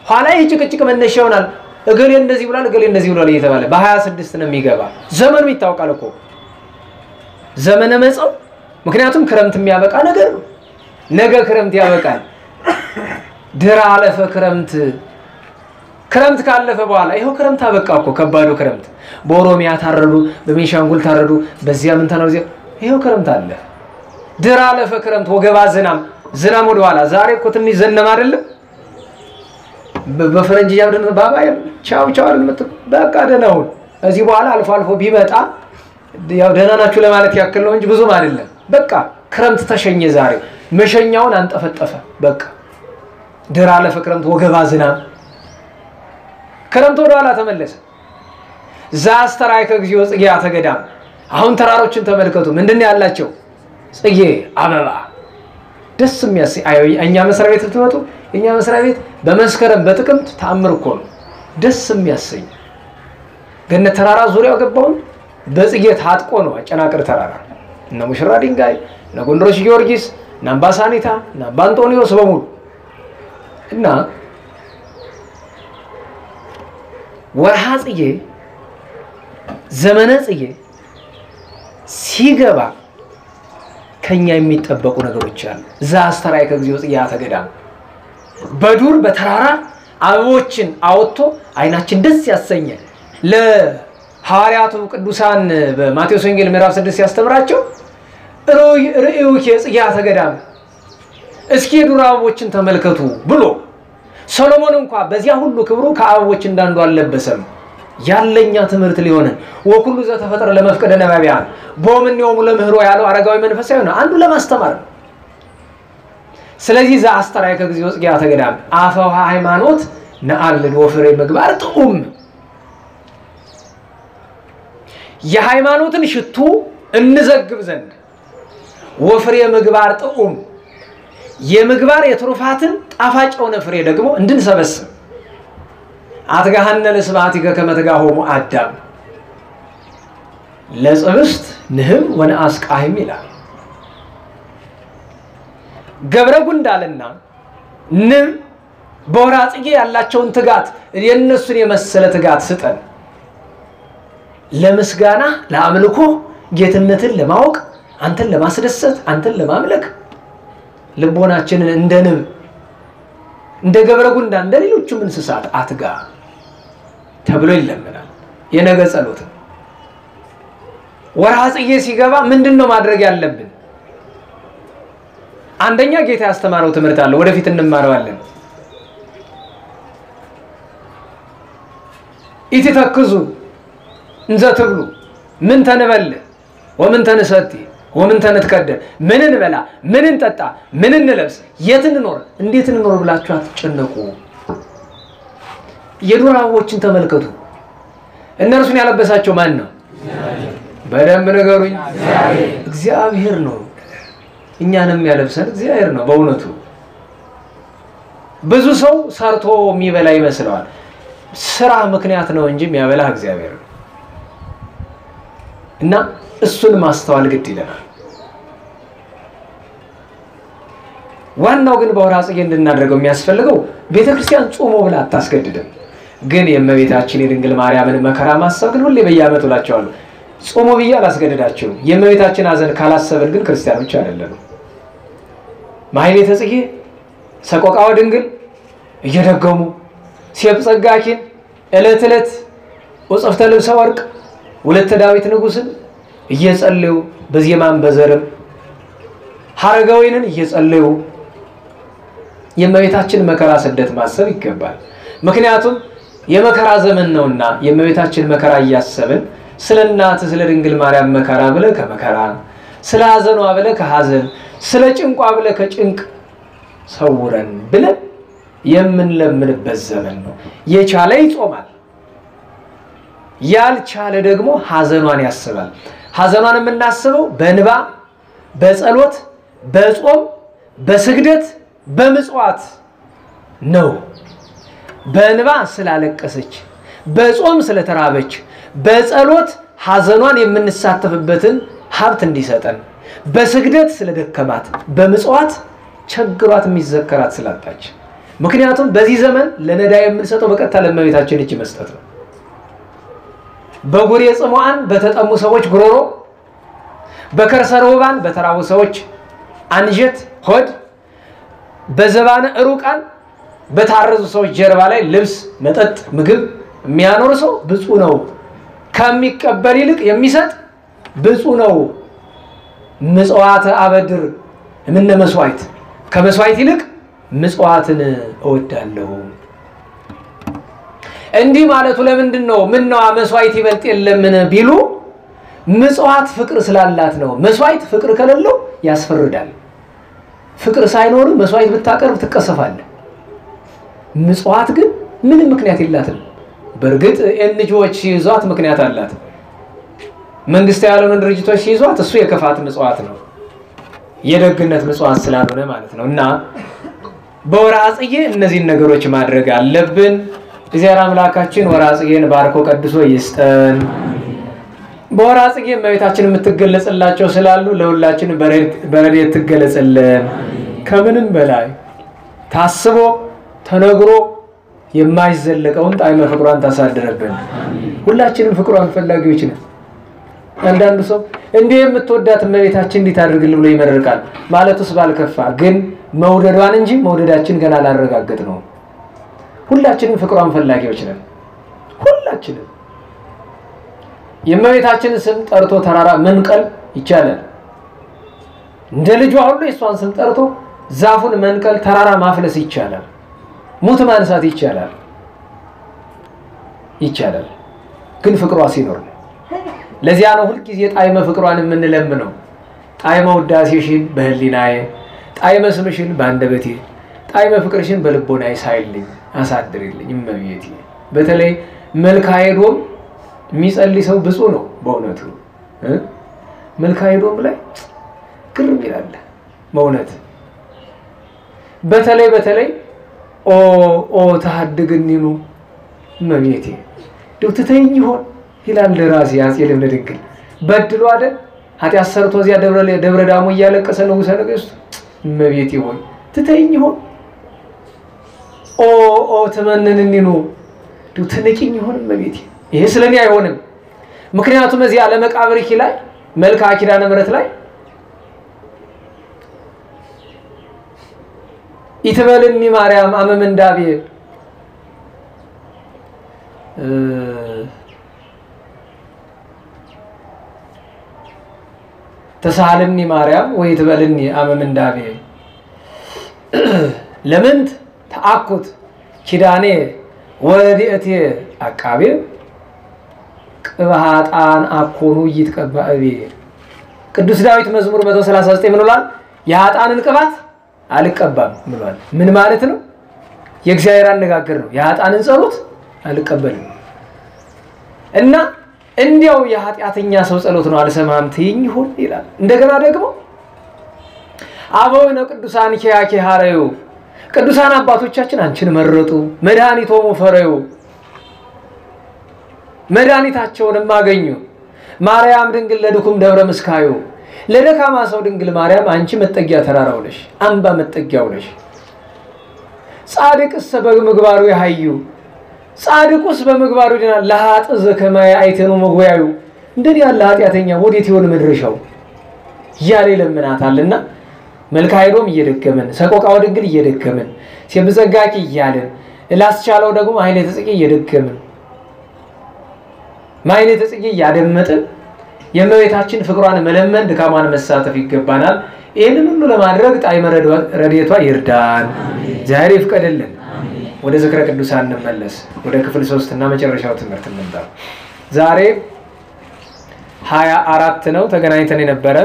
ኋላ ይጭቅጭቅ መነሻ ይሆናል። እገሌ እንደዚህ ብሏል እገሌ እንደዚህ ብሏል እየተባለ በ26 ነው የሚገባ። ዘመኑ ይታወቃል እኮ ዘመነ መጸው። ምክንያቱም ክረምት የሚያበቃ ነገር ነው። ነገ ክረምት ያበቃል። ድራ አለፈ ክረምት። ክረምት ካለፈ በኋላ ይሄው ክረምት አበቃ እኮ ከባዱ ክረምት። በኦሮሚያ ታረዱ፣ በቤንሻንጉል ታረዱ፣ በዚያ ምን ተነውዚ ይሄው ክረምት አለ። ድራ አለፈ ክረምት ወገባ ዝናም ወደ ኋላ። ዛሬ እኮ ትንሽ ዘነም አይደለም በፈረንጅ ያብደን ባባ ቻው ቻው አልመጥ በቃ ደናው። እዚህ በኋላ አልፎ አልፎ ቢመጣ ያው ደህና ናችሁ ለማለት ያክል ነው እንጂ ብዙም አይደለም። በቃ ክረምት ተሸኘ። ዛሬ መሸኛውን አንጠፈጠፈ። በቃ ድራ አለፈ ክረምት ወገባ ዝናም። ክረምት ወደ ኋላ ተመለሰ። ዛስተራይከ እግዚኦ ጽጌያተ ገዳም። አሁን ተራሮችን ተመልከቱ። ምንድነው ያላቸው? ጽጌ አበባ። ደስ የሚያሰኝ እኛ መስሪያ ቤት ብትመጡ እኛ መስሪያ ቤት በመስከረም በጥቅምት ተአምር እኮ ነው ደስ የሚያሰኝ። ገነት ተራራ ዙሪያው ገባውን በጽጌ ታጥቆ ነው። አጨናቅር ተራራ እና ሙሽራ ድንጋይ እና ጎንደሮስ ጊዮርጊስ እና አምባሳኒታ እና ባንጦኒዮስ በሙሉ እና ወርሃ ጽጌ ዘመነ ጽጌ ሲገባ ከኛ የሚጠበቁ ነገሮች አሉ። ዛስተራይከ እግዚኦ ጽጌያተ ገዳም። በዱር በተራራ አበቦችን አወጥቶ አይናችን ደስ ያሰኘ ለሐዋርያቱ ቅዱሳን በማቴዎስ ወንጌል ምዕራፍ 6 ያስተምራቸው ርእዩኪ ጽጌያተ ገዳም፣ እስኪ ዱር አበቦችን ተመልከቱ ብሎ ሰሎሞን እንኳን በዚያ ሁሉ ክብሩ ከአበቦች እንዳንዱ አልለበሰም። ያለኛ ትምህርት ሊሆነን ወኩሉ ዘተፈጠረ ለመፍቀደ ነባቢያን ቦምን ነው ለምህሮ ያለው አረጋዊ መንፈሳዊ ነው። አንዱ ለማስተማር ነው። ስለዚህ ዛስተራይከ እግዚኦ ጽጌያተ ገዳም አፈው ሃይማኖት ነአልድ ወፍሬ ምግባር ጥዑም። የሃይማኖትን ሽቱ እንዘግብ ዘንድ ወፍሬ ምግባር ጥዑም የምግባር የትሩፋትን ጣፋጭ ሆነ ፍሬ ደግሞ እንድንሰበስብ አትጋሃነ ለስብሐቲከ ከመተጋሆሙ አዳም ለጽብስት ንህብ ወነአስቃህም ይላል። ገብረ ጉንዳልና ንብ በወርሃ ጽጌ ያላቸውን ትጋት የነሱን የመሰለ ትጋት ስጠን። ለምስጋና ለአምልኮ ጌትነትን ለማወቅ አንተን ለማስደሰት አንተን ለማምለክ ልቦናችንን እንደ ንብ እንደ ገብረ ጉንዳን እንደ ሌሎችም እንስሳት አትጋ ተብሎ ይለመናል። የነገ ጸሎት ወርሃ ጽጌ ሲገባ ምንድነው ማድረግ ያለብን? አንደኛ ጌታ ያስተማረው ትምህርት አለ፣ ወደፊት እንማረዋለን። ኢትተክዙ እንዘ ትብሉ ምን ተንበል ወምን ተንሰቲ ወምን ተንትከደን፣ ምን እንበላ ምን እንጠጣ ምን እንለብስ የት እንኖር እንዴት እንኖር ብላችሁ አትጨነቁ። የዱር አበቦችን ተመልከቱ። እነርሱን ያለበሳቸው ማን ነው? በደንብ ንገሩኝ። እግዚአብሔር ነው። እኛንም ያለብሰን እግዚአብሔር ነው። በእውነቱ ብዙ ሰው ሰርቶ የሚበላ ይመስለዋል። ስራ ምክንያት ነው እንጂ የሚያበላ እግዚአብሔር ነው። እና እሱን ማስተዋል ግድ ይለናል። ዋናው ግን በወርሃ ጽጌ እንድናደርገው የሚያስፈልገው ቤተክርስቲያን ጾሞ ብላ አታስገድድም። ግን የእመቤታችን የድንግል ማርያምን መከራ ማሰብ ግን ሁሌ በየዓመቱ እላቸዋለሁ። ጾሙ ብዬ አላስገድዳቸውም። የእመቤታችን ሐዘን ካላሰብን ግን ክርስቲያኖች አይደለንም። ማሕሌተ ጽጌ ሰቆቃወ ድንግል እየደገሙ ሴብ ጸጋኪን ዕለት ዕለት ወጽፍተ ልብሰ ወርቅ ወለተ ዳዊት ንጉሥን እየጸለዩ በዜማም በዘርም ሐረጋዊንን እየጸለዩ የእመቤታችን መከራ ስደት ማሰብ ይገባል። ምክንያቱም የመከራ ዘመን ነውና የእመቤታችን መከራ እያሰብን ስለ እናት ስለ ድንግል ማርያም መከራ ብለ ከመከራ ስለ ሐዘኗ ብለ ከሐዘን ስለ ጭንቋ ብለ ከጭንቅ ሰውረን ብለ የምንለምንበት ዘመን ነው። የቻለ ይጾማል፣ ያልቻለ ደግሞ ሐዘኗን ያስባል። ሐዘኗን የምናስበው በእንባ በጸሎት በጾም በስግደት በምጽዋት ነው። በእንባ ስላለቀሰች በጾም ስለተራበች በጸሎት ሐዘኗን የምንሳተፍበትን ሀብት እንዲሰጠን በስግደት ስለደከማት በምጽዋት ቸግሯት የሚዘከራት ስላጣች። ምክንያቱም በዚህ ዘመን ለነዳይ የምንሰጠው በቀጥታ ለእመቤታችን እጅ መስጠት ነው። በጉሬ ጽሙዓን በተጠሙ ሰዎች ጉሮሮ፣ በከርሰ ርሁባን በተራቡ ሰዎች አንጀት ሆድ፣ በዘባነ ሩቃን በታረዙ ሰዎች ጀርባ ላይ ልብስ መጠጥ ምግብ የሚያኖር ሰው ብፁዕ ነው። ከሚቀበል ይልቅ የሚሰጥ ብፁዕ ነው። ምጽዋት አበድር እምነ መስዋዕት፣ ከመስዋዕት ይልቅ ምጽዋትን እወዳለሁ። እንዲህ ማለቱ ለምንድን ነው? ምን ነው መስዋዕት ይበልጥ የለምን ቢሉ ምጽዋት ፍቅር ስላላት ነው። መስዋዕት ፍቅር ከሌለው ያስፈርዳል። ፍቅር ሳይኖር መስዋዕት ብታቀርብ ትቀሰፋለህ። ምጽዋት ግን ምንም ምክንያት የላትም። በርግጥ ኤንጂኦዎች ሲይዟት ምክንያት አላት። መንግስታዊ ያልሆኑ ድርጅቶች ሲይዟት እሱ የክፋት ምጽዋት ነው፣ የደግነት ምጽዋት ስላልሆነ ማለት ነው። እና በወርኃ ጽጌ እነዚህን ነገሮች ማድረግ አለብን። እግዚአብሔር አምላካችን ወርኃ ጽጌን ባርኮ ቀድሶ ይስጠን። በወርኃ ጽጌ እመቤታችን የምትገለጽላቸው ስላሉ ለሁላችን በረድኤት ትገለጽልን። ከምንም በላይ ታስቦ ተነግሮ የማይዘለቀውን ጣዕመ ፍቅሯን ታሳድረብን። ሁላችንም ፍቅሯን ፈላጊዎች ነን። አንዳንዱ ሰው እንዲህ የምትወዳት እመቤታችን እንዴት አድርግልን ብሎ ይመርቃል። ማለቱስ ባልከፋ፣ ግን መውደዷን እንጂ መውደዳችን ገና አላረጋገጥ ነው። ሁላችንም ፍቅሯን ፈላጊዎች ነን። ሁላችንም የእመቤታችንን ስም ጠርቶ ተራራ መንቀል ይቻላል። እንደ ልጇ ሁሉ የሷን ስም ጠርቶ ዛፉን መንቀል ተራራ ማፍለስ ይቻላል። ሙት ማንሳት ይቻላል። ግን ፍቅሯ ሲኖር ነው። ለዚያ ነው ሁሉ ጊዜ ጣዕመ ፍቅሯን የምንለምነው። ጣዕመ ውዳሴሽን በህሊናዬ፣ ጣዕመ ስምሽን በአንደበቴ፣ ጣዕመ ፍቅርሽን በልቦናዬ ሳይልኝ አሳድሪልኝ እመቤቴ። በተለይ መልካ ሄዶም የሚጸልይ ሰው ብፁዕ ነው በእውነቱ። መልካ ሄዶም ላይ ግርም ይላል በእውነት። በተለይ ኦ ታድግኒኑ እመቤቴ ዶት ትተኝ ይሆን ይላል ደራሲ አፄ ልብነ ድንግል። በድሎ አይደል ኃጢአት ሰርቶ እዚያ ደብረ ዳሞ እያለቀሰ ንጉሠ ነገሥቱ እመቤቴ ሆይ ትተኝ ይሆን? ኦ ተመነንኒኑ ዶት ትንቂኝ ይሆን እመቤቴ? ይሄ ስለኔ አይሆንም። ምክንያቱም እዚያ ለመቃብርኪ ላይ መልክዓ ኪዳነ ምሕረት ላይ ኢትበልኒ ማርያም አመመንዳቤ ተሳልኒ ማርያም ወይ ትበልኒ አመመንዳቤ ለምንት ተአኩት ኪዳኔ ወዲእቴ አቃቤ ቅባሃጣን አኮኑ ይትቀባእቤ። ቅዱስ ዳዊት መዝሙር 139 ምን ይላል? የሃጣንን ቅባት አልቀባም ብሏል። ምን ማለት ነው? የእግዚአብሔር አነጋገር ነው። የሃጣንን ጸሎት አልቀበልም እና እንዲያው የኃጢአተኛ ሰው ጸሎት ነው አልሰማም ትይኝ ይሁን ይላል። እንደገና ደግሞ አበዊነ ቅዱሳን ኪያኪ ሐረዩ፣ ቅዱሳን አባቶቻችን አንቺን መረጡ። መድኃኒቶሙ ፈረዩ፣ መድኃኒታቸውንም አገኙ። ማርያም ድንግል ለድኩም ደብረ ምስካዩ፣ ለደካማ ሰው ድንግል ማርያም አንቺ መጠጊያ ተራራው ነሽ፣ አምባ መጠጊያው ነሽ። ጻድቅስ በምግባሩ ያዩ፣ ጻድቁስ በምግባሩ ይድናል። ለኃጥእ ዘከማየ አይተኑ መጎያዩ፣ እንደኔ ያለ ኃጢአተኛ ወዴት ይሆን መድረሻው እያለ ይለምናታልና መልካ ሄዶም እየደከመን ሰቆቃወ ድንግል እየደከመን ሲብዘጋቂ እያለን ላስቻለው ደግሞ ማሕሌተ ጽጌ እየደከመን ማሕሌተ ጽጌ እያደመጥን የእመቤታችን ፍቅሯን መለመን ድካሟን መሳተፍ ይገባናል። ይህንን ሁሉ ለማድረግ ጣዕመ ረድኤቷ ይርዳን፣ ዛሬ ይፍቀድልን። ወደ ዝክረ ቅዱሳን እንመለስ። ወደ ክፍል 3 እና መጨረሻው ትምህርት እንምጣ። ዛሬ 24 ነው ተገናኝተን የነበረ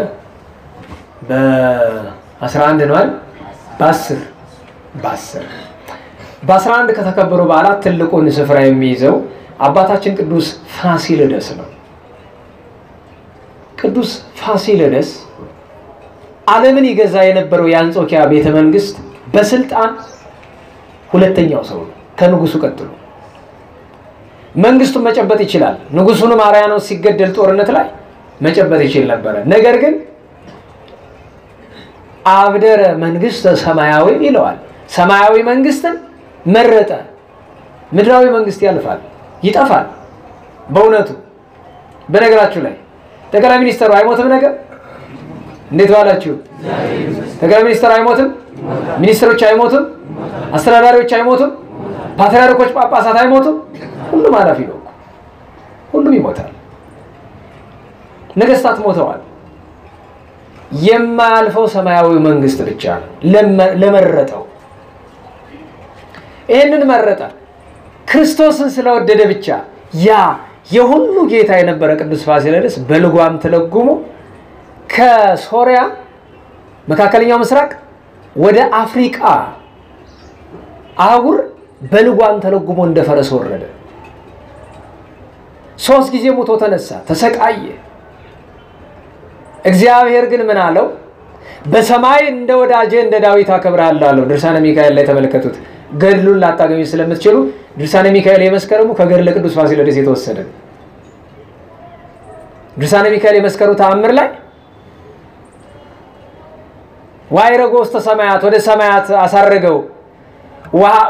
በ11 ነው አይደል? በ11 ከተከበሩ በዓላት ትልቁን ስፍራ የሚይዘው አባታችን ቅዱስ ፋሲለደስ ነው። ቅዱስ ፋሲለደስ ዓለምን ይገዛ የነበረው የአንጾኪያ ቤተ መንግስት በስልጣን ሁለተኛው ሰው ነው ከንጉሱ ቀጥሎ። መንግስቱን መጨበጥ ይችላል። ንጉሱንም አርያኖስ ሲገደል ጦርነት ላይ መጨበጥ ይችል ነበር። ነገር ግን አብደረ መንግስት ሰማያዊ ይለዋል። ሰማያዊ መንግስትን መረጠ። ምድራዊ መንግስት ያልፋል፣ ይጠፋል። በእውነቱ በነገራችሁ ላይ ጠቅላይ ሚኒስትሩ አይሞትም ነገር እንዴት ዋላችሁ? ጠቅላይ ሚኒስትሩ አይሞትም፣ ሚኒስትሮች አይሞትም፣ አስተዳዳሪዎች አይሞትም፣ ፓትርያርኮች ጳጳሳት አይሞትም። ሁሉም አላፊ ነው። ሁሉም ይሞታል። ነገስታት ሞተዋል። የማያልፈው ሰማያዊ መንግስት ብቻ ነው ለመረጠው። ይሄንን መረጠ ክርስቶስን ስለወደደ ብቻ። ያ የሁሉ ጌታ የነበረ ቅዱስ ፋሲለደስ በልጓም ተለጉሞ ከሶሪያ መካከለኛው ምስራቅ ወደ አፍሪካ አህጉር በልጓም ተለጉሞ እንደፈረስ ወረደ። 3 ጊዜ ሞቶ ተነሳ፣ ተሰቃየ። እግዚአብሔር ግን ምን አለው? በሰማይ እንደ ወዳጄ እንደ ዳዊት አከብርሃለሁ አለው። ድርሳነ ሚካኤል ላይ ተመለከቱት። ገድሉን ላታገኙ ስለምትችሉ ድርሳነ ሚካኤል የመስከረሙ ከገድለ ቅዱስ ፋሲለደስ የተወሰደ። ድርሳነ ሚካኤል የመስከሩ ተአምር ላይ ዋይረጎ ውስተ ሰማያት ወደ ሰማያት አሳረገው፣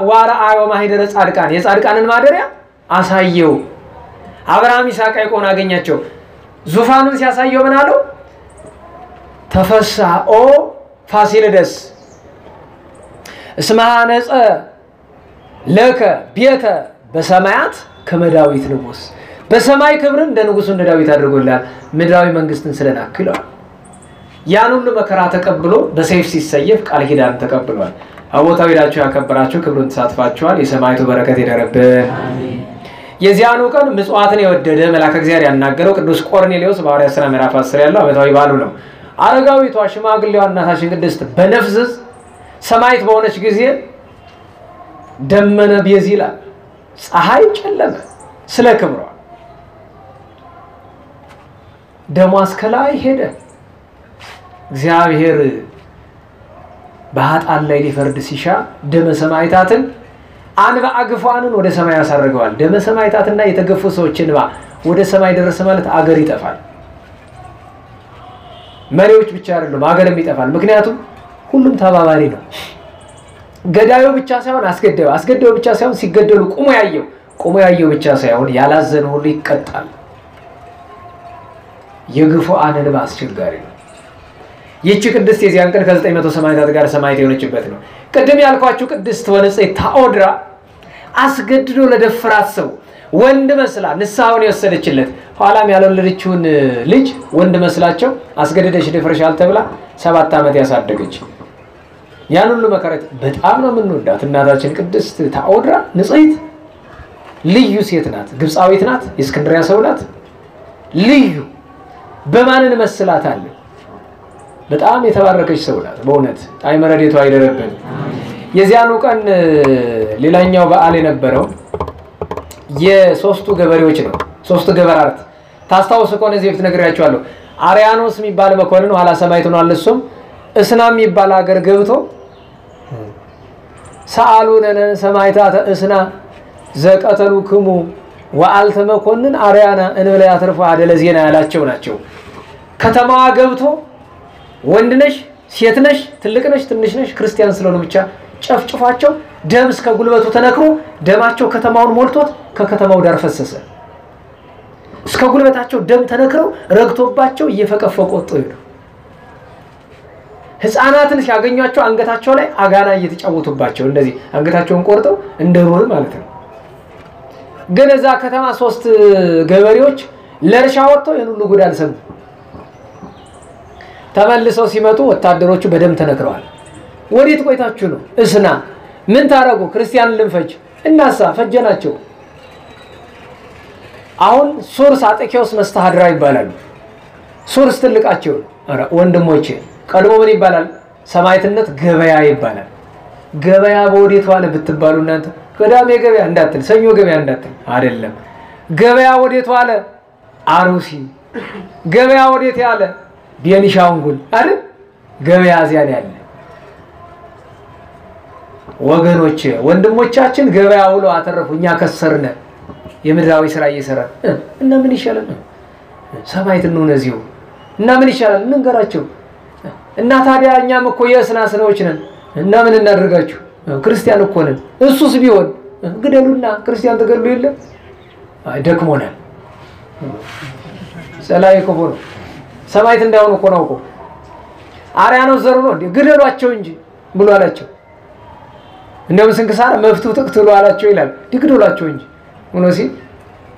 ወረአዮ ማኅደረ ጻድቃን የጻድቃንን ማደሪያ አሳየው። አብርሃም ይስሐቅ ያዕቆብን አገኛቸው። ዙፋኑን ሲያሳየው ምን አለው? ተፈስሐ ኦ ፋሲለደስ እስመ ሐነጸ ለከ ቤተ በሰማያት ከመ ዳዊት ንጉሥ። በሰማይ ክብርን እንደ ንጉሱ እንደ ዳዊት አድርጎላል፣ ምድራዊ መንግስትን ስለናክለው። ያን ሁሉ መከራ ተቀብሎ በሰይፍ ሲሰየፍ ቃል ኪዳን ተቀብሏል። አቦታው ሄዳችሁ ያከበራችሁ ክብሩን ተሳትፋችኋል። የሰማይቱ በረከት ይደረብን። የዚያኑ ቀን ምጽዋትን የወደደ መልአከ እግዚአብሔር ያናገረው ቅዱስ ቆርኔሌዎስ በሐዋርያት ሥራ ምዕራፍ 10 ያለው ዓመታዊ በዓሉ ነው። አረጋዊቷ ሽማግሌዋ እናታችን ቅድስት በነፍስ ሰማይት በሆነች ጊዜ ደመነ ቤዝ ይላል፣ ፀሐይ ጨለመ። ስለ ክብሯ ደሟ እስከ ላይ ሄደ። እግዚአብሔር በኃጥአን ላይ ሊፈርድ ሲሻ ደመ ሰማዕታትን አንባ አግፏንን ወደ ሰማይ ያሳርገዋል። ደመ ሰማዕታትና የተገፉ ሰዎች እንባ ወደ ሰማይ ደረሰ ማለት አገር ይጠፋል። መሪዎች ብቻ አይደሉም፣ አገርም ይጠፋል። ምክንያቱም ሁሉም ተባባሪ ነው። ገዳዩ ብቻ ሳይሆን አስገዳዩ ብቻ ሳይሆን ሲገደሉ ቁሞ ያየው ብቻ ሳይሆን ያላዘነ ሁሉ ይቀጣል። የግፉአን እንባ አስቸጋሪ ነው። ይህች ቅድስት የዚያን ቀን ከ900 ሰማዕታት ጋር ሰማዕት የሆነችበት ነው። ቅድም ያልኳችሁ ቅድስት ወንጽሕት ታኦድራ አስገድዶ ለደፈራት ሰው ወንድ መስላ ንስሐውን የወሰደችለት ኋላም ያልወለደችውን ልጅ ወንድ መስላቸው አስገድደሽ ደፍረሻል ተብላ 7 ዓመት ያሳደገች ያን ሁሉ መከራት በጣም ነው የምንወዳት እናታችን ቅድስት ታኦድራ ንጽሕት ልዩ ሴት ናት። ግብፃዊት ናት። የእስክንድርያ ሰው ናት። ልዩ በማንን መስላታል? በጣም የተባረከች ሰው ናት። በእውነት ጣዕመ ረድኤቷ ይደረብን። የዚያኑ ቀን ሌላኛው በዓል የነበረው የሶስቱ ገበሬዎች ነው። ሶስቱ ገበራት ታስታውሱ ከሆነ እዚህ በፊት ነግሬያችኋለሁ። አርያኖስ የሚባል መኮንን ኋላ ሰማዕት ሆኗል። እሱም እስና የሚባል ሀገር ገብቶ ሰአሉነ ሰማዕታተ እስና ዘቀተሉክሙ ወአልተ መኮንን አርያና እንበለ ያትርፉ አደለ ዜና ያላቸው ናቸው። ከተማዋ ገብቶ ወንድ ነሽ፣ ሴት ነሽ፣ ትልቅ ነሽ፣ ትንሽ ነሽ ክርስቲያን ስለሆነ ብቻ ጨፍጭፏቸው ደም እስከ ጉልበቱ ተነክሮ ደማቸው ከተማውን ሞልቶት ከከተማው ዳር ፈሰሰ። እስከ ጉልበታቸው ደም ተነክረው ረግቶባቸው እየፈቀፈቁ ወጡ። ህፃናትን ሲያገኟቸው አንገታቸው ላይ አጋና እየተጫወቱባቸው እንደዚህ አንገታቸውን ቆርጠው እንደሮል ማለት ነው። ግን እዛ ከተማ 3 ገበሬዎች ለርሻ ወጥተው የሁሉ ጉድ አልሰሙ። ተመልሰው ሲመጡ ወታደሮቹ በደም ተነክረዋል። ወዴት ቆይታችሁ ነው? እስና ምን ታረጉ? ክርስቲያን ልንፈጅ እናሳ ፈጀናቸው። አሁን ሱርስ አጠቂዎስ መስተሃድራ ይባላሉ። ሱርስ ትልቃቸው አረ ወንድሞቼ ቀድሞ ምን ይባላል? ሰማዕትነት ገበያ ይባላል። ገበያ በወዴት ዋለ ብትባሉ እናንተ ቅዳሜ ገበያ እንዳትል፣ ሰኞ ገበያ እንዳትል አይደለም። ገበያ ወዴት ዋለ? አሩሲ። ገበያ ወዴት ያለ? ቤኒሻንጉል አይደል? ገበያ እዚያ ያለ ወገኖቼ ወንድሞቻችን ገበያ ውሎ አተረፉ። እኛ ከሰርነ የምድራዊ ስራ እየሰራን እና ምን ይሻላል? ሰማዕት ነው እዚሁ እና ምን ይሻላል? እንገራቸው እና ታዲያ እኛም እኮ የእስና ስራዎች ነን እና ምን እናደርጋችሁ? ክርስቲያን እኮ ነን። እሱስ ቢሆን ግደሉና ክርስቲያን ተገድሉ የለ ደክሞናል። ሰላይ እኮ ነው ሰማዕት እንዳይሆኑ እኮ ነው እኮ አርያኖ ዘሩ ነው እንዴ ግደሏቸው እንጂ ብሎ አላቸው። እንደውም ስንክሳር መፍቱ ተክትሎ አላቸው ይላል። ግደሏቸው እንጂ ሆኖሲ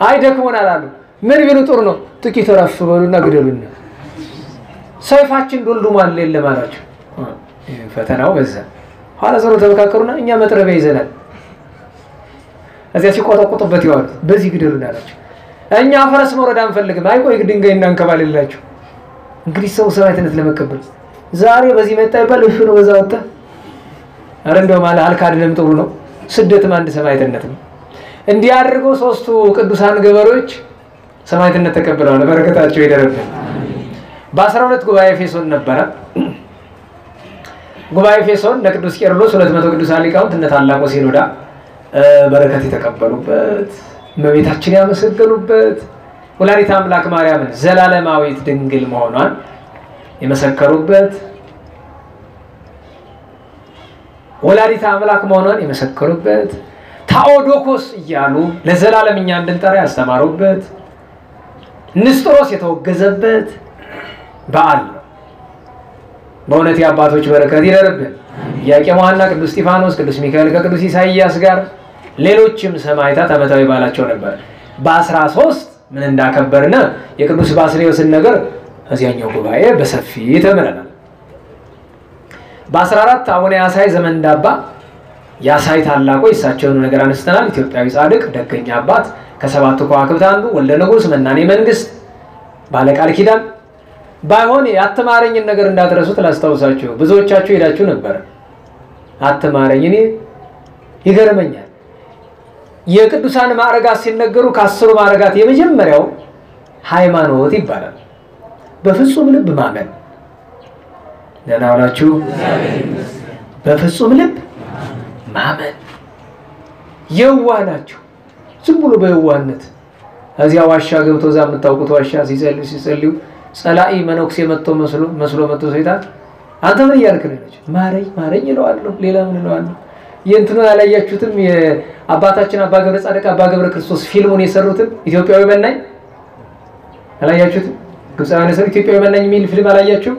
አይ ደክሞናል አሉ። ምን ቢሉ ጥሩ ነው? ጥቂት ረፍ በሉና ግደሉና ሰይፋችን ዱልዱማል የለም አላቸው። ፈተናው በዛ ኋላ ዘሮ ተመካከሩና እኛ መጥረቢያ ይዘናል እዚያ ሲቆጣቆጡበት ይዋሉ በዚህ ግደሉና አላቸው። እኛ ፈረስ መውረድ አንፈልግም። አይ ቆይ ድንጋይ እናንከባልላችሁ። እንግዲህ ሰው ሰማዕትነት ለመቀበል ዛሬ በዚህ መጣ ይባል እፍ ነው በዛ ወጣ። አረ እንደው ማለት አልካድንም ጥሩ ነው። ስደትም አንድ ሰማዕትነት ነው። እንዲህ አድርገው 3ቱ ቅዱሳን ገበሬዎች ሰማዕትነት ተቀብለዋል። በረከታቸው ይደረብን። በ12 ጉባኤ ኤፌሶን ነበረ። ጉባኤ ኤፌሶን ለቅዱስ ቄርሎስ 200 ቅዱሳን ሊቃውንት እነ ታላቁ ሲኖዳ በረከት የተቀበሉበት፣ እመቤታችን ያመሰገኑበት፣ ወላዲተ አምላክ ማርያምን ዘላለማዊት ድንግል መሆኗን የመሰከሩበት፣ ወላዲተ አምላክ መሆኗን የመሰከሩበት፣ ታኦዶኮስ እያሉ ለዘላለም እኛ እንድንጠራ ያስተማሩበት፣ ንስጥሮስ የተወገዘበት በዓል ነው። በእውነት የአባቶች በረከት ይደርብን። ኢያቄም ወሐና፣ ቅዱስ እስጢፋኖስ፣ ቅዱስ ሚካኤል ከቅዱስ ኢሳይያስ ጋር ሌሎችም ሰማዕታት ዓመታዊ በዓላቸው ነበር። በ13 ምን እንዳከበርነ የቅዱስ ባስልዮስን ነገር እዚያኛው ጉባኤ በሰፊ ተምረናል። በ14 አቡነ ያሳይ ዘመን ዳባ ያሳይ ታላቁ እሳቸውን ነገር አንስተናል። ኢትዮጵያዊ ጻድቅ ደገኛ አባት ከ7ቱ ከዋክብት አንዱ ወልደ ንጉሥ መናኔ መንግስት ባለቃል ኪዳን ባይሆን ያተማረኝን ነገር እንዳትረሱት ላስታውሳችሁ። ብዙዎቻችሁ ሄዳችሁ ነበር። አተማረኝ እኔ ይገርመኛል። የቅዱሳን ማዕረጋት ሲነገሩ ከ10ሩ ማዕረጋት የመጀመሪያው ሃይማኖት ይባላል። በፍጹም ልብ ማመን። ደህና ዋላችሁ። በፍጹም ልብ ማመን። የዋህ ናቸው። ዝም ብሎ በየዋህነት እዚያ ዋሻ ገብቶ እዛ የምታውቁት ዋሻ ሲጸልዩ ጸላኢ መነኩሴ መጥቶ መስሎ መጥቶ ሰይጣን አንተ ምን እያልክ ነው? ማረኝ ማረኝ ይለዋለሁ። ሌላ ምን ይለዋለሁ? የእንትኑ ያላያችሁትም የአባታችን አባ ገብረ ጻድቅ አባ ገብረ ክርስቶስ ፊልሙን የሰሩትን ኢትዮጵያዊ መናኝ አላያችሁትም? ግብፃውያን የሰሩት ኢትዮጵያዊ መናኝ የሚል ፊልም አላያችሁ?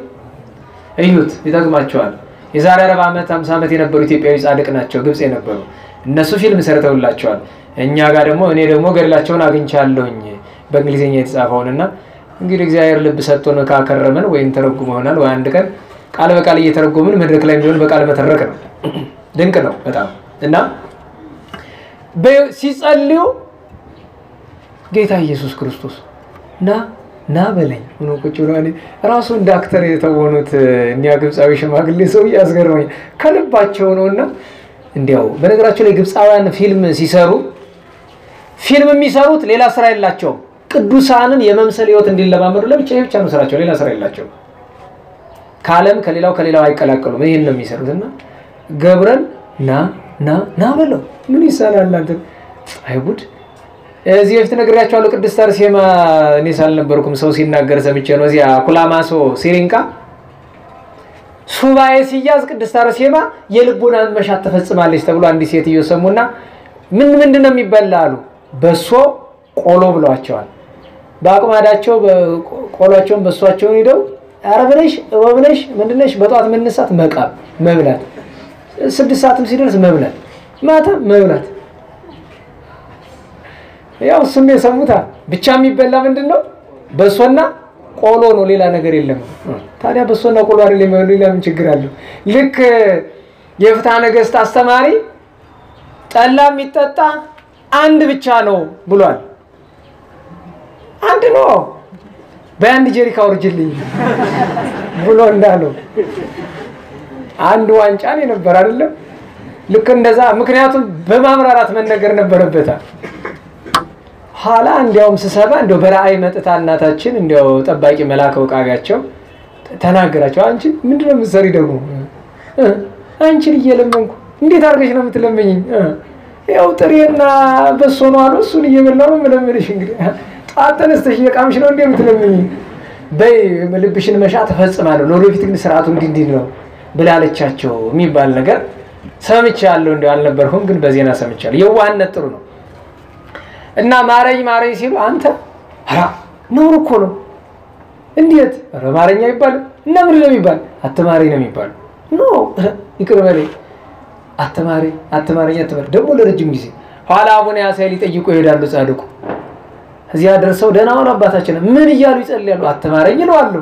እዩት፣ ይጠቅማቸዋል። የዛሬ 40 ዓመት 50 ዓመት የነበሩ ኢትዮጵያዊ ጻድቅ ናቸው፣ ግብፅ የነበሩ። እነሱ ፊልም ሰርተውላቸዋል። እኛ ጋር ደግሞ እኔ ደግሞ ገድላቸውን አግኝቻለሁኝ በእንግሊዝኛ የተጻፈውንና እንግዲህ እግዚአብሔር ልብ ሰጥቶን ካከረመን ወይን ተረጉም ይሆናል ወይ አንድ ቀን ቃል በቃል እየተረጎምን መድረክ ላይ ቢሆን በቃል መተረክ ነው። ድንቅ ነው በጣም። እና ሲጸልዩ ጌታ ኢየሱስ ክርስቶስ ና በለኝ ሆኖ ቁጭ ብሎ ራሱ እንደ አክተር የተወኑት እኛ ግብፃዊ ሽማግሌ ሰው ያስገርመኝ ከልባቸው ነውና። እንዲያው በነገራቸው ላይ ግብፃውያን ፊልም ሲሰሩ ፊልም የሚሰሩት ሌላ ስራ የላቸውም። ቅዱሳንን የመምሰል ህይወት እንዲለማመዱ ለብቻ ነው ስራቸው፣ ሌላ ስራ የላቸው። ካለም ከሌላው አይቀላቀሉም። ይሄን ነው የሚሰሩትና ገብረን ና በለው ምን ይሳላል አንተ አይጉድ። እዚህ በፊት ነግሬያቸዋለሁ። ቅድስት አርሴማ እኔ ሳልነበርኩም ሰው ሲናገር ሰምቼ ነው። እዚያ ኩላማሶ ሲሪንቃ ሱባኤ ሲያዝ ቅድስት አርሴማ የልቡናን መሻት ተፈጽማለች ተብሎ አንዲት ሴትዮ ሰሙና ምንድነው የሚበላ አሉ። በሶ ቆሎ ብለዋቸዋል። በአቅማዳቸው በቆሏቸውን በሷቸውን ሄደው አረብነሽ ወብነሽ ምንድነሽ በጧት መነሳት መቃም መብላት 6 ሰዓትም ሲደርስ መብላት ማታ መብላት ያው ስም የሰሙታ ብቻ የሚበላ ምንድነው በሶና ቆሎ ነው ሌላ ነገር የለም ታዲያ በሶና ቆሎ አይደለም ሌላ ምን ችግር አለው ልክ የፍትሐ ነገሥት አስተማሪ ጠላ የሚጠጣ አንድ ብቻ ነው ብሏል አንድ ነው በአንድ ጀሪካ ወርጅልኝ ብሎ እንዳለው አንድ ዋንጫ ነው ነበር አይደለም ልክ እንደዛ ምክንያቱም በማምራራት መነገር ነበረበት ሐላ እንዲያውም ስሰባ እንደው በራአይ መጥታ እናታችን እንደው ጠባቂ መላከው ቃጋቸው ተናገራቸው አንቺ ምንድነው ምሰሪ ደግሞ አንቺን እየለመንኩ እንዴት አርገሽ ነው የምትለምኝኝ ያው ጥሬና በሶ ነው አሉ እሱን እየበላው ነው ምለምልሽ እንግዲህ ጣጣነስተሽ የቃምሽ ነው እንዴ የምትለምኝኝ በይ ልብሽን መሻት ተፈጽማለሁ ለወደፊት ግን ስርዓቱ እንዲህ ነው ብላለቻቸው የሚባል ነገር ሰምቻለሁ እንደው አልነበርኩም ግን በዜና ሰምቻለሁ የዋህነት ጥሩ ነው እና ማረኝ ሲሉ አንተ አራ ነው እኮ ነው እንዴት አረ ማረኛ ይባል እና ምን ነው የሚባል አትማረኝ ነው የሚባል ኖ ይቅርበለኝ አትማረኝ ደግሞ ለረጅም ጊዜ ኋላ አቡነ ያሳይ ሊጠይቁ ይሄዳሉ ጻድቁ እዚያ ደርሰው ደናውን አባታችን ምን ይያሉ ይጸልያሉ አትማረኝ ይላሉ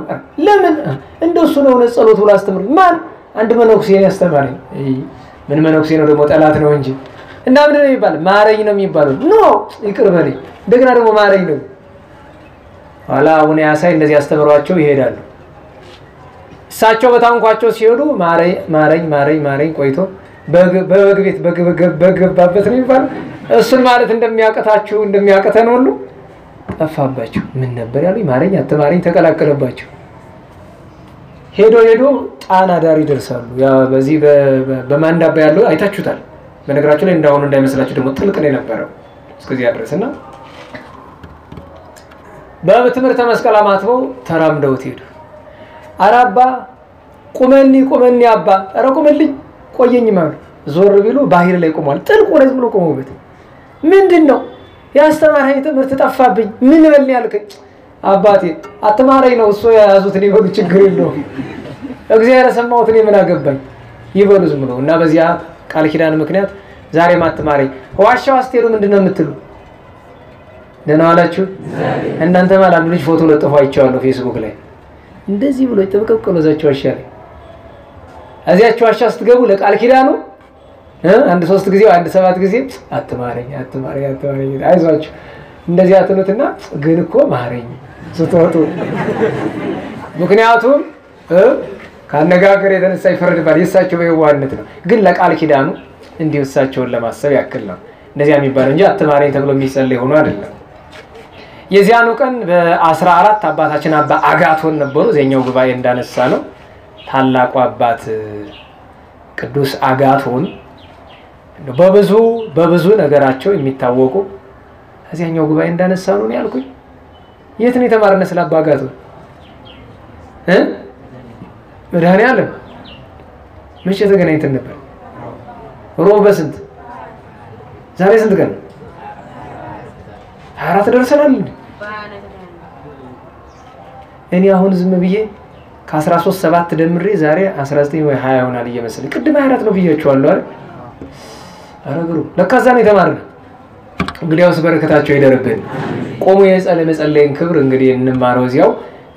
ለምን እንደሱ ነው ጸሎት ብሎ አስተምር ማን አንድ መነኩሴ ያስተማረኝ ምን መነኩሴ ነው ደግሞ ጠላት ነው እንጂ እና ምን ነው የሚባል ማረኝ ነው የሚባለው ኖ ይቅርበለኝ እንደገና ደግሞ ማረኝ ነው ኋላ አቡነ ያሳይ እንደዚህ አስተምሯቸው ይሄዳሉ እሳቸው በታንኳቸው ሲሄዱ ማረኝ ቆይቶ በግቤት በገባበት ነው የሚባል እሱን ማለት እንደሚያቀተን ሁሉ ጠፋባቸው ምን ነበር ያሉኝ ማረኝ አትማረኝ ተቀላቀለባቸው ሄዶ ጣና ዳር ይደርሳሉ ያ በዚህ በማንዳባ ያለው አይታችሁታል በነገራችሁ ላይ እንዳሁን እንዳይመስላችሁ ደግሞ ጥልቅ ነው የነበረው እስከዚህ ያድርስና በትምህርተ መስቀል አማትበው ተራምደውት ሄዱ አራባ ቁመኒ አባ አረ ቁመልኝ ቆየኝ ማለት ዞር ቢሉ ባህር ላይ ቆሟል ጥልቅ ወረዝ ብሎ ቆመውበት ምንድነው ያስተማረኝ ትምህርት ጠፋብኝ ምን በል ያልከኝ አባቴ አትማረኝ ነው እሱ ያያዙት ሊበሉ ችግር የለው እግዚአብሔር ሰማውት ነው ምን አገባኝ ይበሉ ዝም ብለው እና በዚያ ቃል ኪዳን ምክንያት ዛሬ ማትማረኝ ዋሻው አስቴሩ ምንድነው የምትሉ ደህና ዋላችሁ እናንተ ማለት ልጅ ፎቶ ለጥፎ አይቻለሁ ፌስቡክ ላይ እንደዚህ ብሎ ተበቀቀሉ ዘቻው ዋሻ ላይ አዚያቸው ዋሻ ስትገቡ ለቃል ኪዳኑ አንድ 3 ጊዜ አንድ 7 ጊዜ አትማረኝ አይዟችሁ እንደዚህ አትሉትና ግን እኮ ማረኝ ስትወጡ ምክንያቱም ካነጋገር የተነሳ ይፈረድባል የሳቸው በየዋህነት ነው ግን ለቃል ኪዳኑ እንዲወሳቸውን ለማሰብ ያክል ነው እንደዚያ የሚባል እንጂ አትማረኝ ተብሎ የሚጸልይ ሆኖ አይደለም የዚያኑ ቀን በ14 አባታችን አባ አጋቶን ነበሩ ዘኛው ጉባኤ እንዳነሳ ነው ታላቁ አባት ቅዱስ አጋቶን በብዙ ነገራቸው የሚታወቁ እዚያኛው ጉባኤ እንዳነሳ ነው ያልኩኝ የት ነው የተማረነ ስለ አባ አጋቶን መድኃኔዓለም መቼ ተገናኝተን ነበር ሮብ በስንት ዛሬ ስንት ቀን 24 ደርሰናል እኔ አሁን ዝም ብዬ ከ13 ደምሬ ዛሬ 19 ወይ 20 ሆናል እየመሰለ ቅድም 24 ነው ብያችኋለሁ አይደል አረግሩ ለካዛ ነው የተማርነው እንግዲያውስ በረከታቸው ይደርብን ቆሞ የጸለይን ክብር እንግዲህ እንማረው እዚያው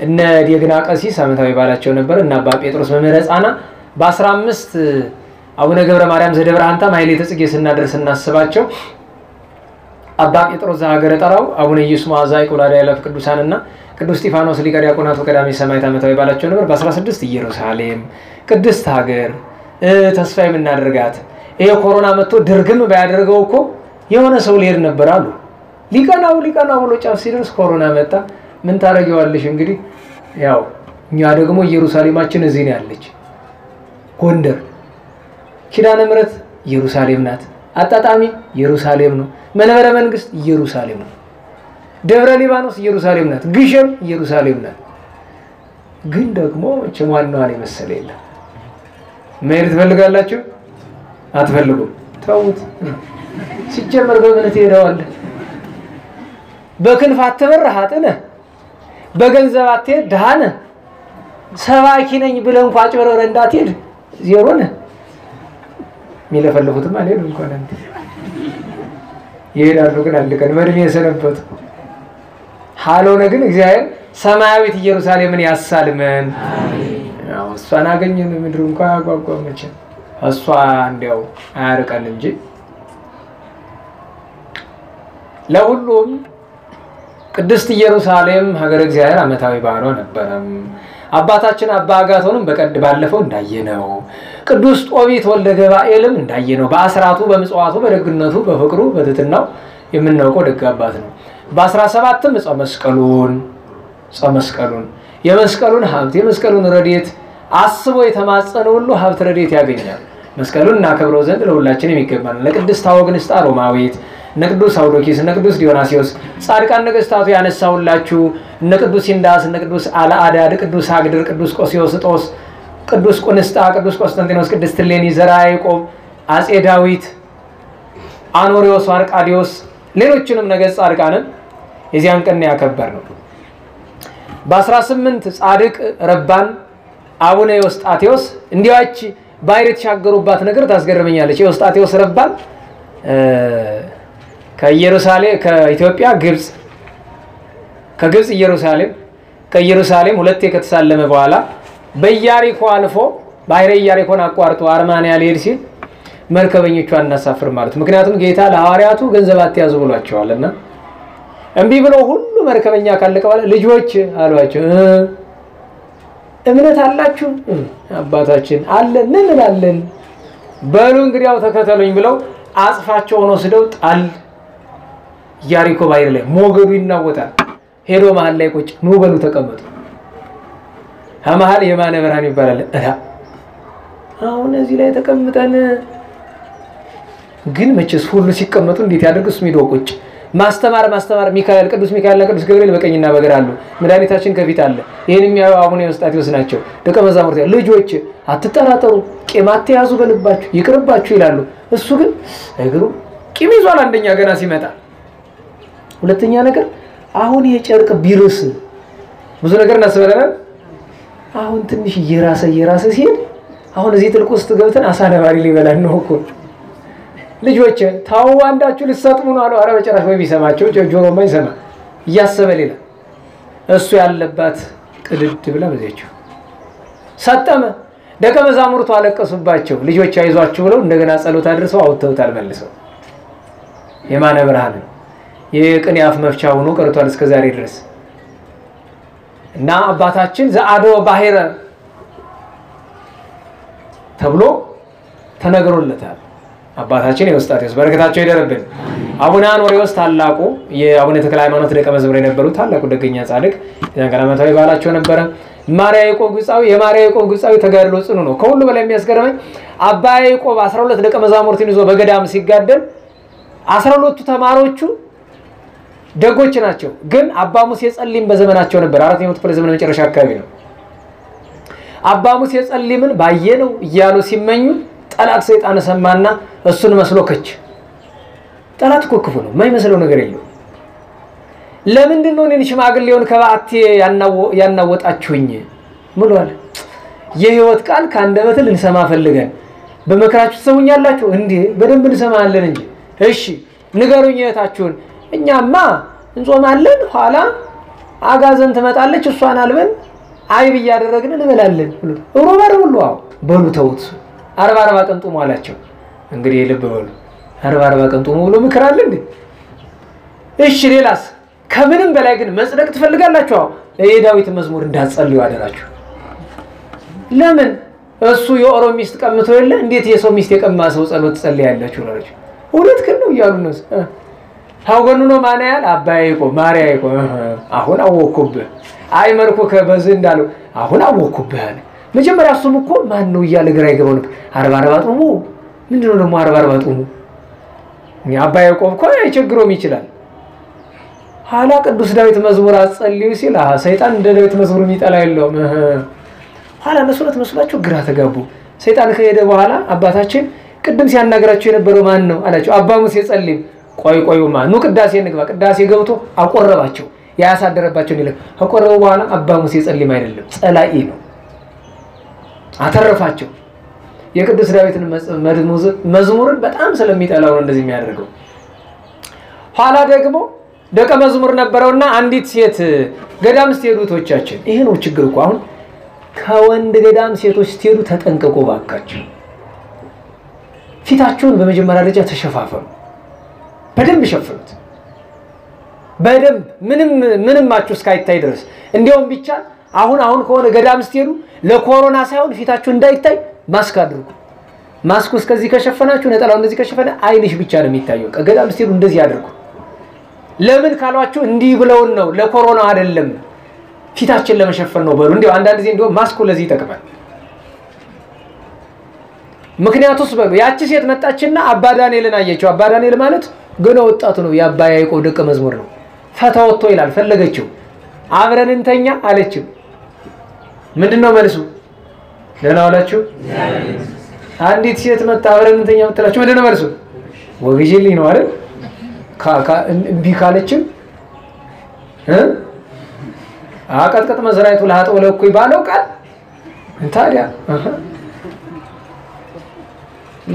እነ ዲግና ቀሲስ አመታዊ ባላቸው ነበር እና አባ ጴጥሮስ መምህረ ጻና በ15 አቡነ ገብረ ማርያም ዘደብረሃንታ ማይሌተ ጽጌ ስናደርስ እናስባቸው አባ ጴጥሮስ ዘሀገረ ጠራው አቡነ ኢየሱስ ማዛይ ቆላዳ ያለፍ ቅዱሳንና ቅዱስ እስጢፋኖስ ሊቀ ዲያቆናት ወቀዳሚ ሰማዕት አመታዊ ባላቸው ነበር በ16 ኢየሩሳሌም ቅድስት ሀገር ተስፋ የምናደርጋት ይሄ ኮሮና መጥቶ ድርግም ባያደርገው እኮ የሆነ ሰው ሊሄድ ነበር አሉ ሊቀናው ብሎ ጫፍ ሲደርስ ኮሮና መጣ ምን ታረጋዋለሽ እንግዲህ ያው እኛ ደግሞ ኢየሩሳሌማችን እዚህ ነው ያለች ጎንደር ኪዳነ ምሕረት ኢየሩሳሌም ናት አጣጣሚ ኢየሩሳሌም ነው መንበረ መንግስት ኢየሩሳሌም ነው ደብረ ሊባኖስ ኢየሩሳሌም ናት ግሸን ኢየሩሳሌም ናት ግን ደግሞ ቸማናው አለ መሰለ የለም መሄድ ትፈልጋላችሁ አትፈልጉም ተውት ሲጀመር በእምነት ይሄዳዋል በክንፍ አትበረሃጥነ በገንዘብ አትሄድ ዳነ ሰባኪ ነኝ ብለህ እንኳን ጭበረረ እንዳትሄድ ዜሮ ነህ የሚለፈልፉትም አለ እንኳን አንተ ይሄዳሉ ግን አንድ ቀን መድሜ የሰነበቱ ሐሎነ ግን እግዚአብሔር ሰማያዊት ኢየሩሳሌምን ያሳልመን አሜን እሷን አገኘን ምድሩ እንኳን ያጓጓመች እሷ እንዲያው አያርቀን እንጂ ለሁሉም ቅድስት ኢየሩሳሌም ሀገረ እግዚአብሔር ዓመታዊ በዓሏ ነበረ አባታችን አባ አጋቶንም በቀድ ባለፈው እንዳየነው ቅዱስ ጦቢት ወልደ ገባኤልም እንዳየነው በአስራቱ በመጽዋቱ በደግነቱ በፍቅሩ በትህትናው የምናውቀው ደግ አባት ነው በ17ም ጸመስቀሉን የመስቀሉን ሀብት የመስቀሉን ረድኤት አስቦ የተማጸነ ሁሉ ሀብት ረድኤት ያገኛል መስቀሉን እናከብረው ዘንድ ለሁላችንም ይገባል ለቅድስት አውግንስጣ ሮማዊት ነቅዱስ አውዶኪስ ነቅዱስ ዲዮናሲዮስ ጻድቃን ነገስታቱ ያነሳውላችሁ ነቅዱስ ሲንዳስ ነቅዱስ አልዓዳድ ቅዱስ አግድር ቅዱስ ቆስዮስጦስ ቅዱስ ቁንስጣ ቅዱስ ቆስጠንጢኖስ ቅድስት እሌኒ ዘርዓ ያዕቆብ አጼ ዳዊት አኖሪዎስ አርቃዲዮስ ሌሎችንም ነገስት ጻድቃንን የዚያን ቀን ያከበርነው በ18 ጻድቅ ረባን አቡነ ዮስጣቴዎስ እንዲያች ባይረት ሻገሩባት ነገር ታስገርመኛለች ዮስጣቴዎስ ረባን ከኢየሩሳሌም ከኢትዮጵያ ግብጽ ከግብጽ ኢየሩሳሌም ሁለቴ ከተሳለመ በኋላ በኢያሪኮ አልፎ ባይረ ኢያሪኮን አቋርጦ አርማንያ ሊሄድ ሲል መርከበኞቹን እናሳፍር ማለት ምክንያቱም ጌታ ለሐዋርያቱ ገንዘብ አትያዙ ብሏቸዋልና እንቢ ብሎ ሁሉ መርከበኛ ካለቀ በኋላ ልጆች አሏቸው እምነት አላችሁ አባታችን አለ ምን እንላለን በሉ እንግዲያው ተከተሉኝ ብለው አጽፋቸውን ወስደው ጣል ኢያሪኮ ባይረ ላይ ሞገዱ ይናወጣል ሄዶ መሃል ላይ ቁጭ ኑ በሉ ተቀመጡ አማሃል የማነ ብርሃን ይባላል አሁን እዚህ ላይ ተቀምጠን ግን መቼስ ሁሉ ሲቀመጡ እንዴት ያደርጉስ ሚዶ ቁጭ ማስተማር ሚካኤል ቅዱስ ሚካኤልና ቅዱስ ገብርኤል በቀኝና በግራ አሉ መድኃኒታችን ከፊት አለ ይሄንም ያው አቡነ ዮስጣቴዎስ ናቸው ደቀ መዛሙርት ልጆች አትጠራጠሩ ቂም አትያዙ በልባችሁ ይቅርባችሁ ይላሉ እሱ ግን እግሩ ቂም ይዟል አንደኛ ገና ሲመጣ ሁለተኛ ነገር አሁን የጨርቅ ቢርስ ብዙ ነገር እናስበለናል አሁን ትንሽ እየራሰ ሲሄድ አሁን እዚህ ጥልቅ ውስጥ ገብተን አሳነባሪ ሊበላን ነው እኮ ልጆች ታው አንዳችሁ ልትሰጥሙ ነው አለው አረ በጨራሽ ወይ ቢሰማቸው ጆሮማ ይሰማ እያሰበ ሌላ እሱ ያለባት ቅድድ ብላ በዚያቸው ሰጠመ ደቀ መዛሙርቱ አለቀሱባቸው ልጆች አይዟችሁ ብለው እንደገና ጸሎት አድርሰው አውጥተውታል መልሰው የማነ ብርሃን የቅን ያፍ መፍቻ ሆኖ ቀርቷል እስከ ዛሬ ድረስ እና አባታችን ዘአዶ ባሕረ ተብሎ ተነግሮለታል አባታችን ዮስጣቴዎስ በረከታቸው ይደረብን አቡነ አኖሪዎስ ታላቁ የአቡነ ተክለ ሃይማኖት ደቀ መዝሙር የነበሩ ታላቁ ደገኛ ጻድቅ የዘንገላማታዊ ባላቸው ነበረ ማርያ ያዕቆብ ግብጻዊ የማርያ ያዕቆብ ግብጻዊ ተጋድሎ ጽኑ ነው ከሁሉ በላይ የሚያስገርመኝ አባ ያዕቆብ 12 ደቀ መዛሙርትን ይዞ በገዳም ሲጋደል 12ቱ ተማሪዎቹ ደጎች ናቸው ግን አባ ሙሴ ጸሊም በዘመናቸው ነበር 4ኛው ክፍለ ዘመን መጨረሻ አካባቢ ነው አባ ሙሴ ጸሊምን ባየነው እያሉ ሲመኙ ጠላት ሰይጣን ሰማና እሱን መስሎከች ጠላት እኮ ክፉ ነው የማይመስለው ነገር የለው ለምንድን ነው እኔን ሽማግሌውን ከበዓቴ ያናወጣችሁኝ ምሏል የህይወት ቃል ካንደበት ልንሰማ ፈልገን በመከራችሁ ተሰውኛላችሁ እንዴ በደንብ እንሰማለን እንጂ እሺ ንገሩኝ የታችሁን እኛማ እንጾማለን ኋላ አጋዘን ትመጣለች እሷን አልበን አይብ ያደረግን እንበላለን ሮባር ሁሉ በሉ ተውት 40 ቀን ጾሙ አላቸው እንግዲህ ልብ በሉ 40 ቀን ጾሙ ብሎ ምክራል እንዴ እሺ ሌላስ ከምንም በላይ ግን መጽደቅ ትፈልጋላችሁ የዳዊት መዝሙር እንዳጸልዩ አደራችሁ ለምን እሱ የኦሮሞ ሚስት ቀምቶ የለ እንዴት የሰው ሚስት የቀማ ሰው ጸሎት ጸልያላችሁ አላችሁ ሁለት ቀን ነው ያሉ ነው ታውገኑ ነው ማን ያል አባይቆ ማርያይቆ አሁን አወኩብ አይመርኩ ከበዝ እንዳለው አሁን አወኩብህ መጀመሪያ እሱም እኮ ማን ነው ይያለ ግራ ይገባው ነበር 40 ጾሙ ምንድነው ደግሞ 40 ጾሙ አባይቆ እኮ አይቸግሮም ይችላል ሐላ ቅዱስ ዳዊት መዝሙር አጸልዩ ሲል ሰይጣን እንደ ዳዊት መዝሙር የሚጠላ የለውም ሐላ ነሱለት መስላችሁ ግራ ተጋቡ ሰይጣን ከሄደ በኋላ አባታችን ቅድም ሲያናገራቸው የነበረው ማን ነው አላቸው አባ ሙሴ ጸልይ ቆይማ ኑ ቅዳሴ እንግባ ቅዳሴ ገብቶ አቆረባቸው ያሳደረባቸው ይላል። ከቆረቡ በኋላ አባ ሙሴ ጸሊም አይደለም ጸላኢ ነው። አተረፋቸው። የቅዱስ ዳዊትን መዝሙርን በጣም ስለሚጠላው ነው እንደዚህ የሚያደርገው። ኋላ ደግሞ ደቀ መዝሙር ነበረውና አንዲት ሴት ገዳም ስትሄዱ እህቶቻችን፣ ይሄ ነው ችግር እኮ አሁን ከወንድ ገዳም ሴቶች ስትሄዱ ተጠንቀቁ ባካችሁ። ፊታችሁን በመጀመሪያ ደረጃ ተሸፋፈኑ፣ በደንብ ሸፍኑት፣ በደንብ ምንም ማችሁ እስካይታይ ድረስ። እንዲያውም ቢቻል አሁን ከሆነ ገዳም ስትሄዱ ለኮሮና ሳይሆን ፊታችሁ እንዳይታይ ማስክ አድርጉ። ማስኩ እስከዚህ ከሸፈናችሁ ነጠላው እንደዚህ ከሸፈነ አይንሽ ብቻ ነው የሚታየው። ገዳም ስትሄዱ እንደዚህ አድርጉ። ለምን ካሏችሁ እንዲህ ብለውን ነው፣ ለኮሮና አይደለም ፊታችን ለመሸፈን ነው በሉ። እንዴ አንዳንድ ጊዜ እንደው ማስኩ ለዚህ ይጠቅማል። ምክንያቱስ በሉ ያቺ ሴት መጣችና አባ ዳንኤልን አየችው። አባ ዳንኤል ማለት ገና ወጣቱ ነው፣ የአባ ያዕቆብ ደቀ መዝሙር ነው። ፈታወጥቶ ይላል ፈለገችው። አብረን እንተኛ አለችው። ምንድነው መልሱ? ደህና ዋላችሁ። አንዲት ሴት መጣ አብረን እንተኛ መጥላችሁ ምንድነው መልሱ? ወግጄልኝ ነው አይደል? እምቢ ካለችም አቀጥቀጥ መዝራይቱ ለሀጠው ለኩይ ባለው ቃል ታዲያ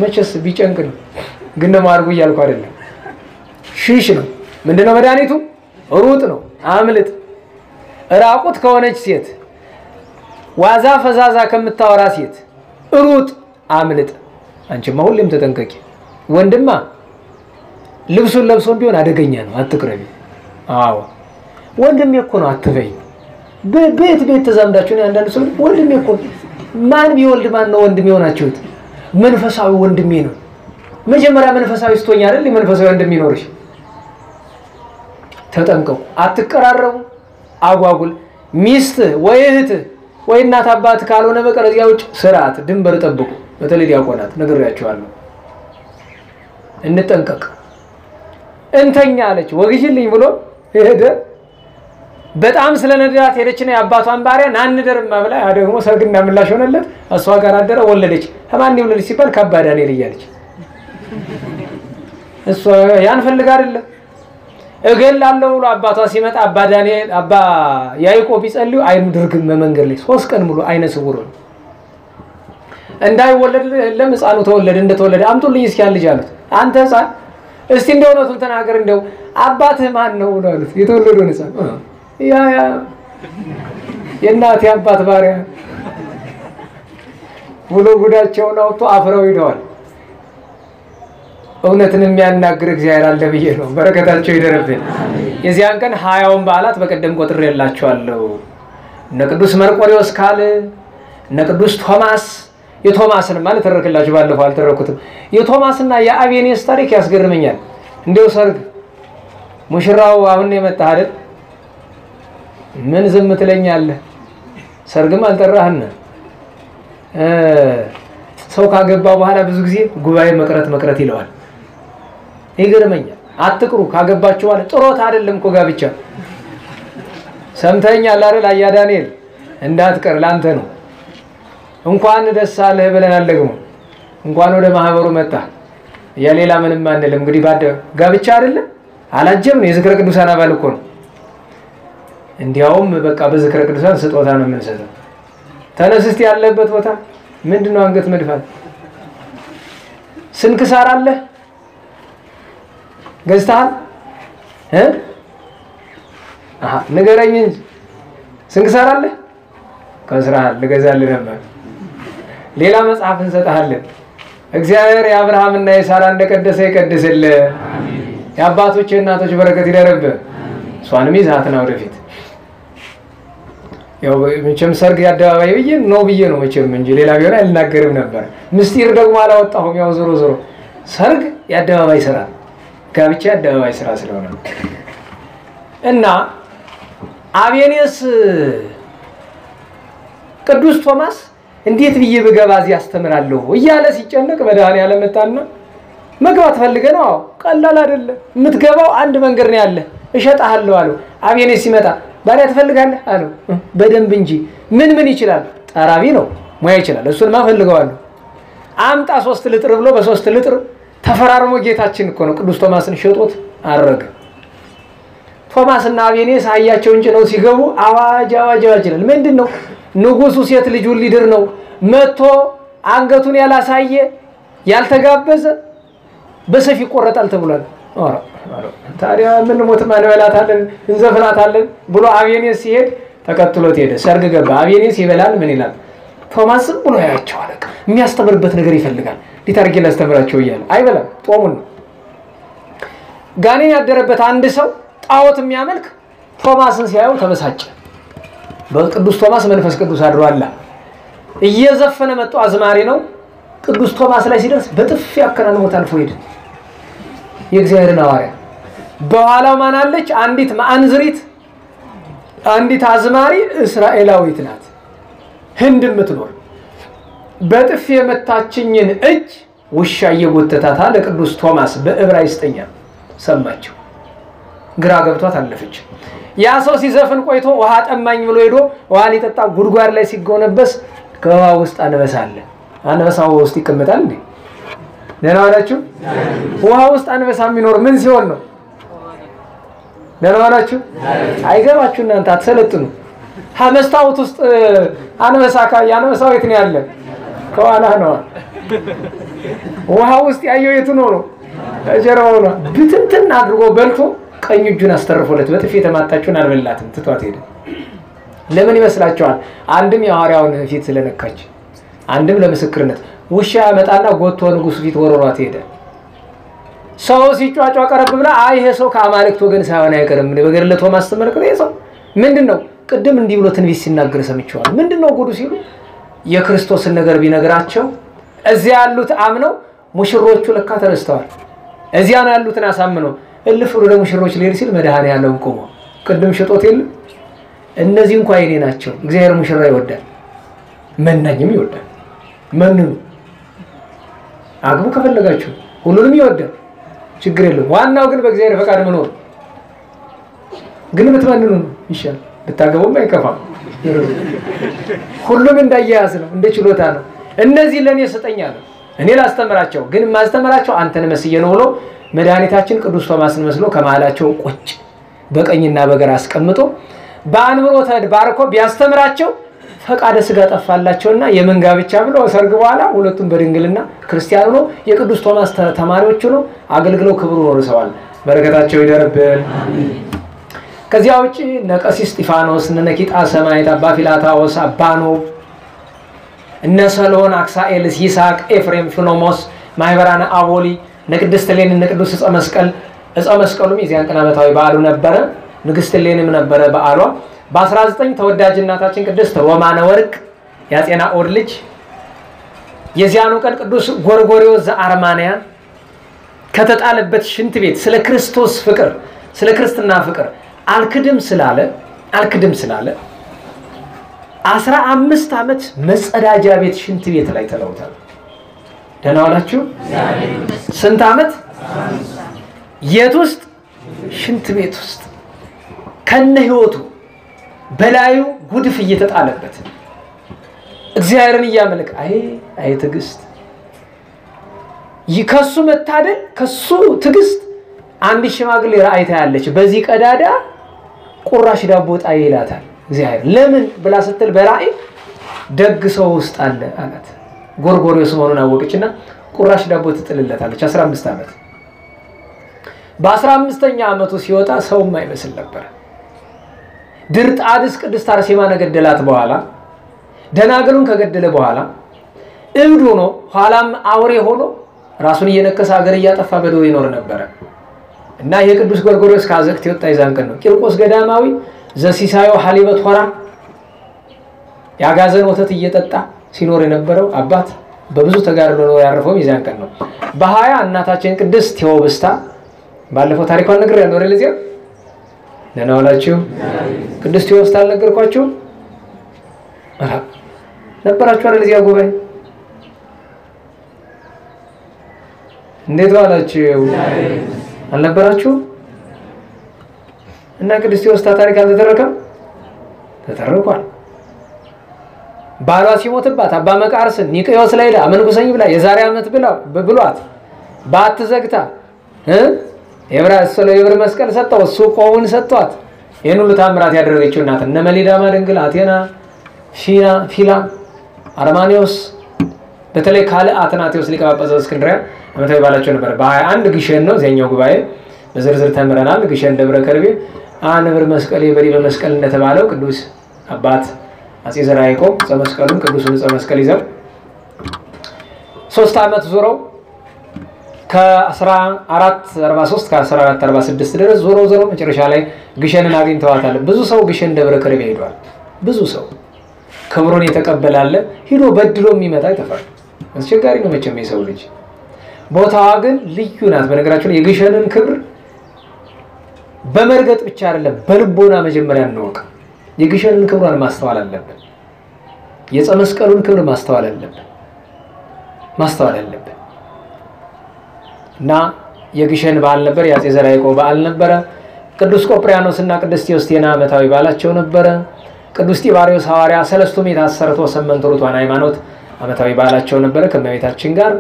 መቼስ ቢጨንቅ ነው። ግን ደግሞ አርጉ እያልኩ አይደለም። ሽሽ ነው። ምንድነው መድኃኒቱ? ሩጥ ነው። አምልጥ። ራቁት ከሆነች ሴት፣ ዋዛ ፈዛዛ ከምታወራ ሴት ሩጥ፣ አምልጥ። አንቺማ ሁሌም ተጠንቀቂ። ወንድማ ልብሱን ለብሶም ቢሆን አደገኛ ነው፣ አትቅረቢ። አዎ ወንድሜ እኮ ነው አትበይ። ቤት ተዛምዳችሁ ነው አንዳንድ ሰው ወንድሜ እኮ ማን ቢወልድ ማን ነው ወንድሜ ሆናችሁት? መንፈሳዊ ወንድሜ ነው። መጀመሪያ መንፈሳዊ ስትሆኝ አይደል መንፈሳዊ ወንድሜ ይኖርሽ። ተጠንቀቁ፣ አትቀራረቡ። አጓጉል ሚስት ወይ እህት ወይ እናት አባት ካልሆነ በቀር እዚያ ውጭ ስርዓት ድንበር ጠብቁ። በተለይ ዲያቆናት ነግሬያችኋለሁ፣ እንጠንቀቅ። እንተኛ አለች። ወግጅልኝ ብሎ ሄደ። በጣም ስለነዳት ሄደችና የአባቷን ባሪያ ናንደርማ ብላ ደግሞ ሰርግና ምላሽ ሆነለት። እሷ ጋር አደረ፣ ወለደች። ከማን ይወለደች ሲባል ከአባ ዳንኤል እያለች እሷ ያን ፈልጋ አይደለም እገላለሁ ብሎ አባቷ ሲመጣ አባ ዳንኤል አባ ያዕቆብ ይጸልዩ አይኑ ድርግም መንገድ ላይ 3 ቀን ሙሉ አይነ ስውር ነው። እንዳይወለድ ለምጻኑ ተወለደ። እንደተወለደ አምጡልኝ እስኪ ልጅ አሉት። አንተ ህፃን እስቲ እንደው ነው ተናገር፣ እንደው አባትህ ማን ነው አሉት። የተወለደው ህፃን ያ የእናቴ አባት ባሪያ ሙሉ ጉዳቸውን አውጥቶ አፍረው ሄደዋል። እውነትን የሚያናግር እግዚአብሔር አለ ብዬ ነው። በረከታቸው ይደረብን። የዚያን ቀን 20ውን በዓላት በቀደም ቆጥሬላችኋለሁ። እነ ቅዱስ መርቆሬዎስ ካል፣ እነ ቅዱስ ቶማስ። የቶማስን ማለት ተረክላችሁ ባለፈው አልተረኩትም። የቶማስና የአቤኔስ ታሪክ ያስገርመኛል። እንደው ሰርግ ሙሽራው አሁን የመጣ አይደል? ምን ዝም ትለኛለህ? ሰርግም አልጠራህና ሰው ካገባ በኋላ ብዙ ጊዜ ጉባኤ መቅረት ይለዋል። ይገርመኛል። አትቅሩ ካገባችሁ በኋላ ጥሮት አይደለም እኮ ጋብቻ። ሰምተኛል አይደል? አያ ዳንኤል እንዳትቀር ላንተ ነው። እንኳን ደስ አለህ ብለናል። ደግሞ እንኳን ወደ ማህበሩ መጣ። ያሌላ ምንም አንልም። እንግዲህ ባደ ጋብቻ አይደለም አላጀብን የዝክረ ቅዱሳን አባል እኮ ነው። እንዲያውም በቃ በዝክረ ቅዱሳን ስጦታ ነው የምንሰጠው። ተነስስቲ ያለበት ቦታ ምንድነው? አንገት መድፋት። ስንክሳር አለ ገዝተሃል? ንገረኝ እንጂ ስንክሳር አለ? ከስራሃል ልገዛልህ ነበር። ሌላ መጽሐፍ እንሰጣለን። እግዚአብሔር የአብርሃምና የሳራ እንደቀደሰ ይቀድስልህ። የአባቶች የእናቶች በረከት ይደረብህ። እሷንም ይዛትና ወደፊት ያው መቼም ሰርግ ያደባባይ ብዬ ነው መቼም እንጂ ሌላ ቢሆን አልናገርም ነበር። ምስጢር ደግሞ አላወጣሁም። ያው ዞሮ ሰርግ ያደባባይ ስራ፣ ጋብቻ ያደባባይ ስራ ስለሆነ እና አቤኔስ ቅዱስ ቶማስ እንዴት ብዬ በገባ እዚህ አስተምራለሁ እያለ ሲጨነቅ መድኃኒዓለም መጣና መግባት ፈልገህ ነው? ቀላል አይደለም። የምትገባው አንድ መንገድ ነው ያለ፣ እሸጣለሁ አለው። አቤኔስ ሲመጣ ባሪያ ትፈልጋለህ አለው። በደንብ እንጂ ምን ይችላል? ጠራቢ ነው፣ ሙያ ይችላል። እሱን ማፈልገዋለሁ። አምጣ 3 ልጥር ብሎ በ3 ልጥር ተፈራርሞ ጌታችን እኮ ነው ቅዱስ ቶማስን ሸጦት አረገ። ቶማስና አቤኔስ አህያቸውን ጭነው ሲገቡ አዋጅ አዋጅ አዋጅ ይላል። ምንድነው? ንጉሱ ሴት ልጁን ሊድር ነው። መጥቶ አንገቱን ያላሳየ ያልተጋበዘ በሰፊ ይቆረጣል ተብሏል። ታዲያ ምን ሞት ማንበላታለን እንዘፍናታለን ብሎ አቤኔስ ሲሄድ ተከትሎት ሄደ። ሰርግ ገባ። አቤኔስ ይበላል ምን ይላል? ቶማስም ብሎ ያያቸው አለቃ የሚያስተምርበት ነገር ይፈልጋል። ሊታርጌ ላስተምራቸው ይያል አይበላም። ጦሙን ጋኔን ያደረበት አንድ ሰው ጣዖት የሚያመልክ ቶማስን ሲያየው ተበሳጨ። በቅዱስ ቶማስ መንፈስ ቅዱስ አድሯል። እየዘፈነ መጥቶ አዝማሪ ነው። ቅዱስ ቶማስ ላይ ሲደርስ በጥፊ ያከናንሞት አልፎ ሄደ። የእግዚአብሔርን ሐዋርያ በኋላው ማን አለች? አንዲት ማንዝሪት አንዲት አዝማሪ እስራኤላዊት ናት፣ ህንድ የምትኖር በጥፊ የመታችኝን እጅ ውሻ እየጎተታታ ለቅዱስ ቶማስ በዕብራይስጥኛ ሰማቸው። ግራ ገብቷት አለፈች። ያ ሰው ሲዘፍን ቆይቶ ውሃ ጠማኝ ብሎ ሄዶ ውሃ ሊጠጣ ጉድጓድ ላይ ሲጎነበስ ከውሃ ውስጥ አንበሳ አለ። አንበሳው ውስጥ ይቀመጣል እንዴ? ደህና ዋላችሁ? ውሃ ውስጥ አንበሳ የሚኖር ምን ሲሆን ነው? ደህና ዋላችሁ? አይገባችሁ እናንተ አትሰለጥኑ። መስታወት ውስጥ አንበሳ አንበሳው የት ነው ያለ? ከኋላ ነው። ውሃ ውስጥ ያየው የት ነው? ጀርባው ነው። ብትንትን አድርጎ በልቶ ቀኝ እጁን አስተርፎለት በጥፊ የተማታችውን አልበላትም፣ ትቷት ሄደ። ለምን ይመስላችኋል? አንድም የሐዋርያውን ፊት ስለነካች፣ አንድም ለምስክርነት። ውሻ ያመጣና ጎትቶ ንጉስ ፊት ወሮሯት ሄደ። ሰው ሲጫጫ ቀረብ ብላ አይ ይሄ ሰው ከአማልክት ወገን ሳይሆን አይቀርም በገድለ ቶማስ ተመልከቱ። ይሄ ሰው ምንድነው? ቅድም እንዲህ ብሎ ትንቢት ሲናገር ሰምቼዋለሁ። ምንድነው ጉዱ ሲሉ የክርስቶስን ነገር ቢነግራቸው እዚያ ያሉት አምነው ሙሽሮቹ ለካ ተረስተዋል። እዚያ ነው ያሉትን አሳምነው እልፍ ብሎ ሙሽሮች ሊሄድ ሲል መድኃኔዓለም ቆሞ ቅድም ሽጦት የለ እነዚህ እንኳን የኔ ናቸው። እግዚአብሔር ሙሽራ ይወዳል፣ መናኝም ይወዳል። መንኑ አግቡ ከፈለጋችሁ ሁሉንም ይወዳል፣ ችግር የለውም። ዋናው ግን በእግዚአብሔር ፈቃድ መኖር። ግን ብትመንኑ ይሻል፣ ብታገቡም አይከፋም። ሁሉም እንዳያያዝ ነው፣ እንደ ችሎታ ነው። እነዚህ ለኔ ሰጠኛል፣ እኔ ላስተምራቸው፣ ግን ማስተምራቸው አንተን መስዬ ነው ብሎ መድኃኒታችን ቅዱስ ቶማስን መስሎ ከመሃላቸው ቁጭ በቀኝና በግራ አስቀምጦ በአንብሮተ ባርኮ ቢያስተምራቸው ፈቃደ ስጋ ጠፋላቸውና የመንጋ ብቻ ብለው ሰርግ በኋላ ሁለቱም በድንግልና ክርስቲያኑ ነው የቅዱስ ቶማስ ተማሪዎች ነው አገልግለው ክብሩ ወርሰዋል። በረከታቸው ይደርብን። ከዚያ ውጪ ነቀሲስ እስጢፋኖስ፣ ነነቂጣ ሰማዕት፣ አባ ፊላታዎስ፣ አባኖ፣ እነሰሎን፣ አክሳኤልስ፣ ይስሐቅ፣ ኤፍሬም፣ ፊኖሞስ፣ ማህበራነ አቦሊ፣ ነቅድስት ሌኒ፣ ነቅዱስ ዕፀ መስቀል። ዕፀ መስቀሉም የዚያን ቀን ዓመታዊ በዓሉ ነበረ። ንግስት ሌኒም ነበረ በዓሏ። በ19 ተወዳጅ እናታችን ቅድስት ሮማነ ወርቅ ያጼና ኦድ ልጅ። የዚያኑ ቀን ቅዱስ ጎርጎርዮስ ዘአርማንያ ከተጣለበት ሽንት ቤት ስለ ክርስቶስ ፍቅር ስለ ክርስትና ፍቅር አልክድም ስላለ 15 ዓመት መጸዳጃ ቤት ሽንት ቤት ላይ ተለውታል። ደህና ዋላችሁ? ስንት ዓመት? የት ውስጥ? ሽንት ቤት ውስጥ ከነ ህይወቱ በላዩ ጉድፍ እየተጣለበት እግዚአብሔርን እያመለከ አይ ትግስት ይከሱ መታደል ከሱ ትግስት አንድ ሽማግሌ ራእይታ ያለች በዚህ ቀዳዳ ቁራሽ ዳቦ ጣይ ይላታል እግዚአብሔር። ለምን ብላ ስትል በራእይ ደግ ሰው ውስጥ አለ አላት። ጎርጎርዮስ መሆኑን አወቀችና ቁራሽ ዳቦ ትጥልለታለች። 15 ዓመት። በ15ኛ ዓመቱ ሲወጣ ሰው የማይመስል ነበር። ድርጣድስ ቅድስት አርሴማን ገደላት። በኋላ ደናገሉን ከገደለ በኋላ እብድ ሆኖ ኋላም አውሬ ሆኖ ራሱን እየነከሰ ሀገር እያጠፋ በደዌ ይኖር ነበር እና የቅዱስ ጎርጎርዮስ ካዘክት የወጣ ይዛን ቀን ነው። ቂርቆስ ገዳማዊ ዘሲሳዮ ሐሊበት ሆራ ያጋዘን ወተት እየጠጣ ሲኖር የነበረው አባት በብዙ ተጋድሎ ነው ያረፈው ይዛን ቀን ነው። በ20 እናታችን ቅድስት ቴዎብስታ ባለፈው ታሪኳን ነገር ያለው ለዚያ ነናውላችሁ ቅድስት ቴዎብስታ አልነገርኳችሁ ነበራችሁ አይደል? ለዚያ ጉባኤ እንዴት ዋላችሁ? አልነበራችሁ? እና ቅድስት ቴዎብስታ ታሪክ አልተደረገም? ተተረኳል። ባሏ ሲሞትባት አባ መቃርስን ኒቅዮስ ላይ አመንኩሰኝ ብላ የዛሬ ዓመት ብሏት ባትዘግታ የብር መስቀል ሰጠው እሱ ቆቡን ሰጥቷት ይሄን ሁሉ ታምራት ያደረገችው እናት እነ መሊዳማ ድንግል አቴና ፊላ አርማኒዮስ በተለይ ካለ አትናቴዎስ ሊቀ ጳጳስ እስክንድርያ ዓመታዊ በዓላቸው ነበር። በ21 ግሸን ነው ዚያኛው ጉባኤ በዝርዝር ተምረናል። ግሸን ደብረ ከርቤ አንብር መስቀል የበሪ በመስቀል እንደተባለው ቅዱስ አባት አጼ ዘርዓ ያዕቆብ ዘመስቀሉን ቅዱሱን ዘመስቀል ይዘው 3 ዓመት ዞረው ከ1443 ከ1446 ድረስ ዞረው መጨረሻ ላይ ግሸንን አግኝተዋታል። ብዙ ሰው ግሸን ደብረ ከርቤ ሄዷል። ብዙ ሰው ክብሩን የተቀበላለ ሄዶ በድሎ የሚመጣ ይተፋል። አስቸጋሪ ነው መቼም የሰው ልጅ። ቦታዋ ግን ልዩ ናት። በነገራችን ላይ የግሸንን ክብር በመርገጥ ብቻ አይደለም በልቦና መጀመሪያ እንወቅ። የግሸንን ክብሯን ማስተዋል አለብን። የጸመስቀሉን ክብር ማስተዋል አለብን እና የግሸን በዓል ነበር። የአጼ ዘርዓ ያዕቆብ በዓል ነበረ። ቅዱስ ቆጵርያኖስና ቅድስት ቴዎስቴና ዓመታዊ በዓላቸው ነበረ። ቅዱስ ጢባሪዮስ ሐዋርያ ሰለስቱ ምዕት አሰርቶ ሰመንቱ ርቱዓነ ሃይማኖት ዓመታዊ በዓላቸው ነበረ ከእመቤታችን ጋር።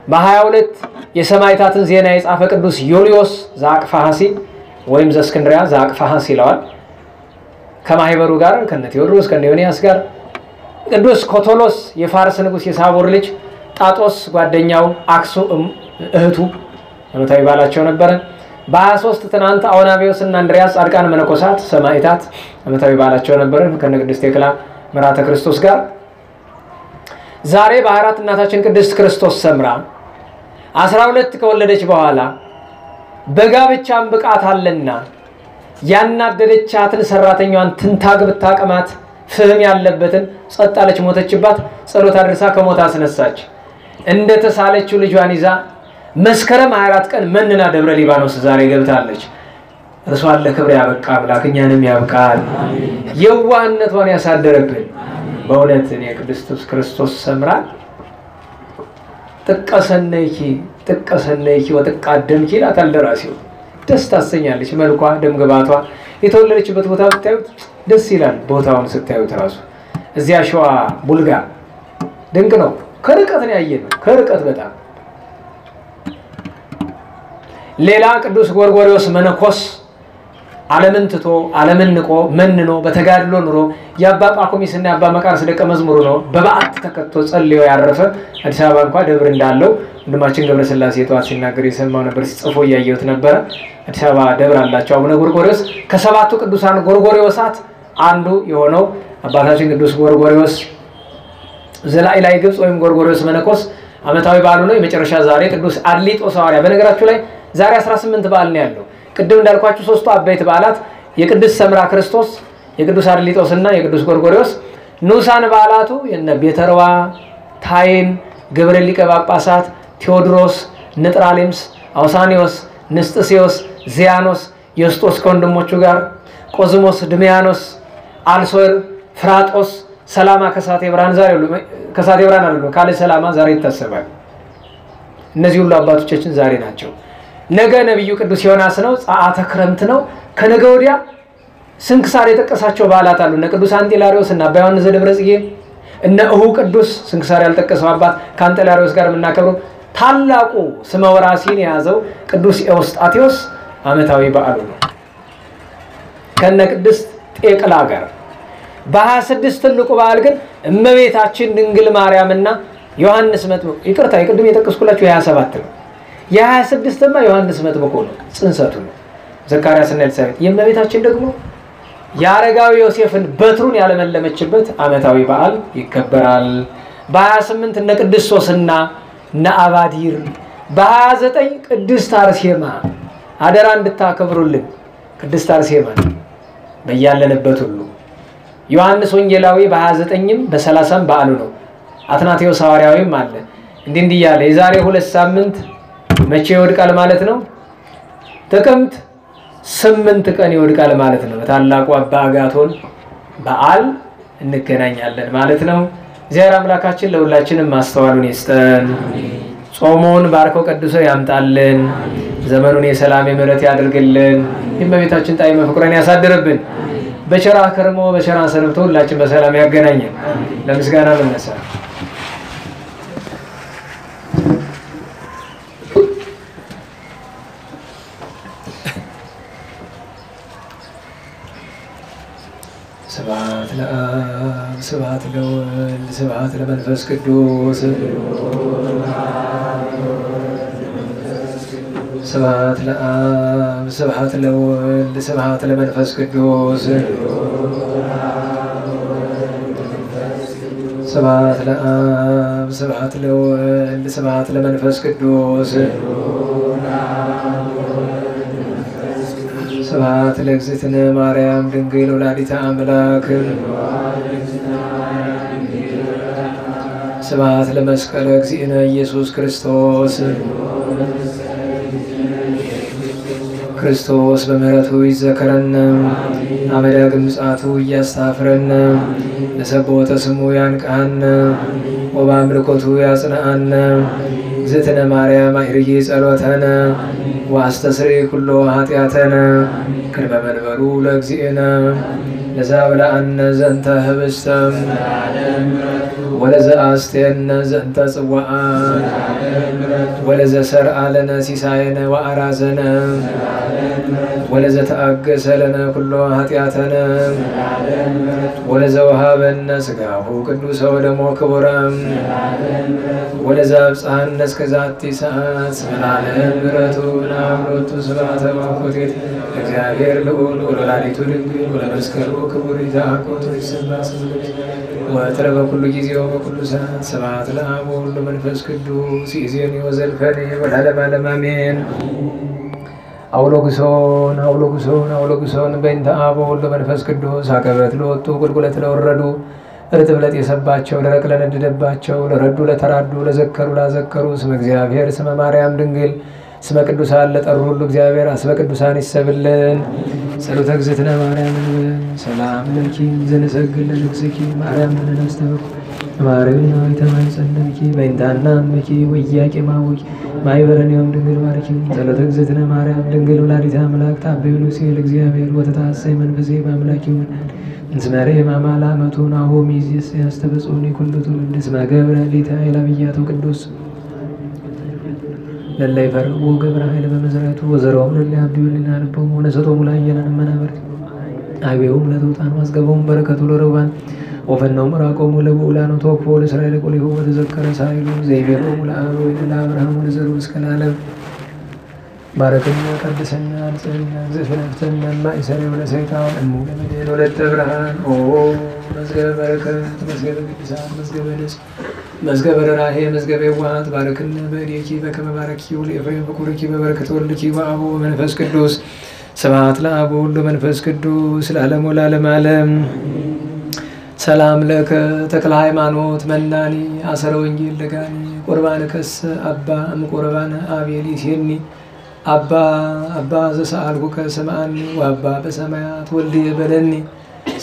በ22 የሰማዕታትን ዜና የጻፈ ቅዱስ ዮልዮስ ዘአቅፋሐሲ ወይም ዘእስክንድርያ ዘአቅፋሐሲ ይለዋል ከማህበሩ ጋር ከነ ቴዎድሮስ ከነ ዮንያስ ጋር። ቅዱስ ኮቶሎስ የፋርስ ንጉስ የሳቦር ልጅ ጣጦስ ጓደኛው አክሱ እህቱ ዓመታዊ በዓላቸው ነበረ። በ23 ትናንት አውናቢዮስ እና አንድሪያስ ጻድቃን መነኮሳት ሰማዕታት ዓመታዊ በዓላቸው ነበረ ከነ ቅድስት ቴክላ ምራተ ክርስቶስ ጋር። ዛሬ በ24 እናታችን ቅድስት ክርስቶስ ሰምራ 12 ከወለደች በኋላ በጋብቻም ብቃት አለና ያናደደቻትን ሰራተኛዋን ትንታግ ብታቀማት ፍህም ያለበትን ጸጣለች ሞተችባት። ጸሎት አድርሳ ከሞት አስነሳች። እንደ ተሳለችው ልጇን ይዛ መስከረም 24 ቀን መንና ደብረ ሊባኖስ ዛሬ ገብታለች። እርሷን ለክብር ያበቃ አምላክ እኛንም ያብቃል። የዋህነቷን ያሳደረብን በእውነት እኔ ቅድስት ክርስቶስ ሰምራ ጥቀሰነኪ ወጥቀደምኪ ይላታል ደራሲው። ደስ ታሰኛለች። መልኳ ደምግባቷ የተወለደችበት ቦታ ብታዩት ደስ ይላል። ቦታውን ስታዩት ራሱ እዚያ ሸዋ ቡልጋ ድንቅ ነው። ከርቀት ነው ያየነው ከርቀት በጣም። ሌላ ቅዱስ ጎርጎርዮስ መነኮስ ዓለምን ትቶ ዓለምን ንቆ መንኖ በተጋድሎ ኑሮ የአባ ጳኩሚስና የአባ መቃርስ ደቀ መዝሙር ነው በበዓት ተከቶ ጸልዮ ያረፈ። አዲስ አበባ እንኳን ደብር እንዳለው ወንድማችን ገብረ ስላሴ ጠዋት ሲናገር የሰማው ነበር። ሲጽፎ ያየሁት ነበር። አዲስ አበባ ደብር አላቸው አቡነ ጎርጎርዮስ። ከሰባቱ ቅዱሳን ጎርጎርዮሳት አንዱ የሆነው አባታችን ቅዱስ ጎርጎርዮስ ዘላኢላይ ግብጽ ወይም ጎርጎርዮስ መነኮስ ዓመታዊ በዓሉ ነው። የመጨረሻ ዛሬ ቅዱስ አድሊጦስ ሐዋርያ። በነገራችሁ ላይ ዛሬ 18 በዓል ነው ያለው። ቅድም እንዳልኳችሁ ሶስቱ አበይት በዓላት የቅድስት ሰምራ ክርስቶስ፣ የቅዱስ አድሊጦስና የቅዱስ ጎርጎርዮስ። ንዑሳን በዓላቱ የነ ቤተርዋ፣ ታይን፣ ገብርኤል ሊቀ ጳጳሳት፣ ቴዎድሮስ፣ ንጥራሌምስ፣ አውሳኒዮስ፣ ንስጥሴዎስ፣ ዚያኖስ፣ ዮስጦስ ከወንድሞቹ ጋር፣ ቆዝሞስ፣ ድሚያኖስ፣ አልሶር፣ ፍራጦስ፣ ሰላማ ከሳቴ ብርሃን ዛሬ ሁሉ ከሳቴ ብርሃን አሉ ካለ ሰላማ ዛሬ ይታሰባል። እነዚህ ሁሉ አባቶቻችን ዛሬ ናቸው። ነገ ነብዩ ቅዱስ ዮናስ ነው። ጸአተ ክረምት ነው። ከነገ ወዲያ ስንክሳር የጠቀሳቸው በዓላት አሉ። እነ ቅዱስ አንጢላሪዮስ እና አባ ዮሐንስ ዘደብረጽጌ እነ እሁ ቅዱስ ስንክሳር ያልጠቀሰው አባት ከአንጢላሪዮስ ጋር የምናከብረው ታላቁ ስመ ወራሲን የያዘው ቅዱስ ኤዎስጣቴዎስ ዓመታዊ በዓሉ ነው ከነ ቅድስት ጤቅላ ጋር። በ26 ትልቁ በዓል ግን እመቤታችን ድንግል ማርያምና ዮሐንስ መጥምቁ ይቅርታ የቅድም የጠቀስኩላችሁ የ27 ነው። የ26ማ ዮሐንስ መጥምቁ ነው ጽንሰቱ ነው። ዘካርያስና ኤልሳቤጥ። የእመቤታችን ደግሞ የአረጋዊ ዮሴፍን በትሩን ያለመለመችበት ዓመታዊ በዓል ይከበራል። በ28 እነ ቅድስት ሶስና እነ አባዲር፣ በ29 ቅድስት አርሴማ አደራ እንድታከብሩልን ቅድስት አርሴማ በያለንበት ሁሉ። ዮሐንስ ወንጌላዊ በ29ም በ30ም በዓሉ ነው። አትናቴዎስ ሐዋርያዊም አለ። እንዲህ ያለ የዛሬ 2 ሳምንት መቼ ይወድቃል ማለት ነው? ጥቅምት 8 ቀን ይወድቃል ማለት ነው። በታላቁ አባ አጋቶን በዓል እንገናኛለን ማለት ነው። እግዚአብሔር አምላካችን ለሁላችንም ማስተዋሉን ይስጠን። ጾሙን ባርኮ ቀድሶ ያምጣልን። ዘመኑን የሰላም የምሕረት ያድርግልን። የእመቤታችን ጣዕመ ፍቅሯን ያሳድርብን። በቸራ ከርሞ በቸራ ሰንብቶ ሁላችን በሰላም ያገናኘን። ለምስጋና እንነሳ። ለአብ ስብሐት ለወልድ ስብሐት ለመንፈስ ቅዱስ ስብሐት ለአብ ስብሐት ለወልድ ስብሐት ለመንፈስ ቅዱስ ስብሐት ለአብ ስብሐት ለወልድ ስብሐት ለመንፈስ ቅዱስ ስብሐት ለእግዝእትነ ማርያም ድንግል ወላዲተ አምላክ ስብሐት ለመስቀለ እግዚእነ ኢየሱስ ክርስቶስ ክርስቶስ በምሕረቱ ይዘከረነ አመዳግም ምጽአቱ እያስታፍረነ ለሰቦተ ስሙ ያንቃነ ወበአምልኮቱ ያጽንዓነ እግዝእትነ ማርያም አይርጊ ጸሎተነ ወአስተስሪ ኩሎ ኃጢአተነ ቅድመ መንበሩ ለእግዚእነ ለዘአብልዐነ ዘንተ ህብስተ ወለዘአስቴነ ዘንተ ጽዋዓ ወለዘሰርዐ ለነ ሲሳየነ ወአራዘነ ወለዘተአገሰ ለነ ኩሎ ኃጢአተነ ወለዘወሃበነ ሥጋሁ ቅዱሰ ወደሞ ክቡረ ወለዘአብጽሐነ እስከ ዛቲ ሰዓት ስብሐት ምሕረቱ ናብሮቱ ስብሐተ ማኮቴት እግዚአብሔር ልዑል ወለወላዲቱ ድንግል ወለመስቀሉ ክቡር ይትሐቆቱ ይሰብሐ ስምህ ወትረ በኩሉ ጊዜ ወበኩሉ ሰዓት ስብሐት ለአብ ወወልድ ወመንፈስ ቅዱስ ይእዜኒ ወዘልፈኒ ወለዓለመ ዓለም አሜን። አውሎግሶን አውሎግሶን አውሎግሶን በእንተ አብ ወወልድ ወመንፈስ ቅዱስ አቀበት ለወጡ ቁልቁለት ለወረዱ እርጥብ ለጤሰባቸው ደረቅ ለነደደባቸው ለረዱ ለተራዱ ለዘከሩ ላዘከሩ ስመ እግዚአብሔር ስመ ማርያም ድንግል ስመ ቅዱሳን ለጠሩ ሁሉ እግዚአብሔር አስበ ቅዱሳን ይሰብልን። ጸሎተ እግዝእትነ ማርያም ሰላም ለኪ ዘንሰግድ ለንግሥኪ ማርያም ለነስተብኩ ማርያም ተማይጸነኪ በእንታና ምኪ ወያቄ ማውቂ ማይበረኒዮም ድንግል ባርኪ። ጸሎተ እግዝእትነ ማርያም ድንግል ወላዲተ አምላክ ታበዩ ሲል እግዚአብሔር ወተታሰይ መንፈሴ በአምላኪ እንስመሬ ማማላ መቱን አሁ ሚዚስ ያስተበጹኒ ኩሉ ትውልድ እስመ ገብረ ሊተ ኃይላብያቱ ቅዱስ ለላይ ፈርቦ ገብረ ኃይለ በመዝራቱ ወዘሮም ለላይ አብዱ ልናልበው ወነሰቶም ላይ የነን መናበር አቤውም ለተውጣን ማስገበውም በረከቱ ለረባን ወፈነው መራቆሙ ለቡላኑ ተወክፎ ለእስራኤል ቆሊሁ ወተዘከረ ሳይሉ ዘይቤሩ ለአብ ለአብርሃም ወለዘሩ እስከ ለዓለም ባረከኛ ቀድሰኛ አንጽኛ ዘፈነፍተኛ ማይሰሪ ወለሰይጣን እሙ ለመድህን ወለተ ብርሃን ኦ መዝገበ በረከት መዝገበ ቅዱሳን መዝገበ ንጽ መዝገበ ራሄ መዝገበ የዋሃት ባረክነ በእዴኪ በከመ ባረኪው ለኤፍሬም በኩርኪ በበረከተ ወልድኪ ወአብ ወመንፈስ ቅዱስ ስብሐት ለአብ ወወልድ ወመንፈስ ቅዱስ ለዓለሙ ለዓለመ ዓለም። ሰላም ለከ ተክለ ሃይማኖት መናኒ አሰረ ወንጌል ደጋኒ ቁርባን ከሰ አባ እምቁርባን አቤሊ ሲኒ አባ አባ ዘሰአልኩከ ስምዐኒ ወአባ በሰማያት ወልድ በለኒ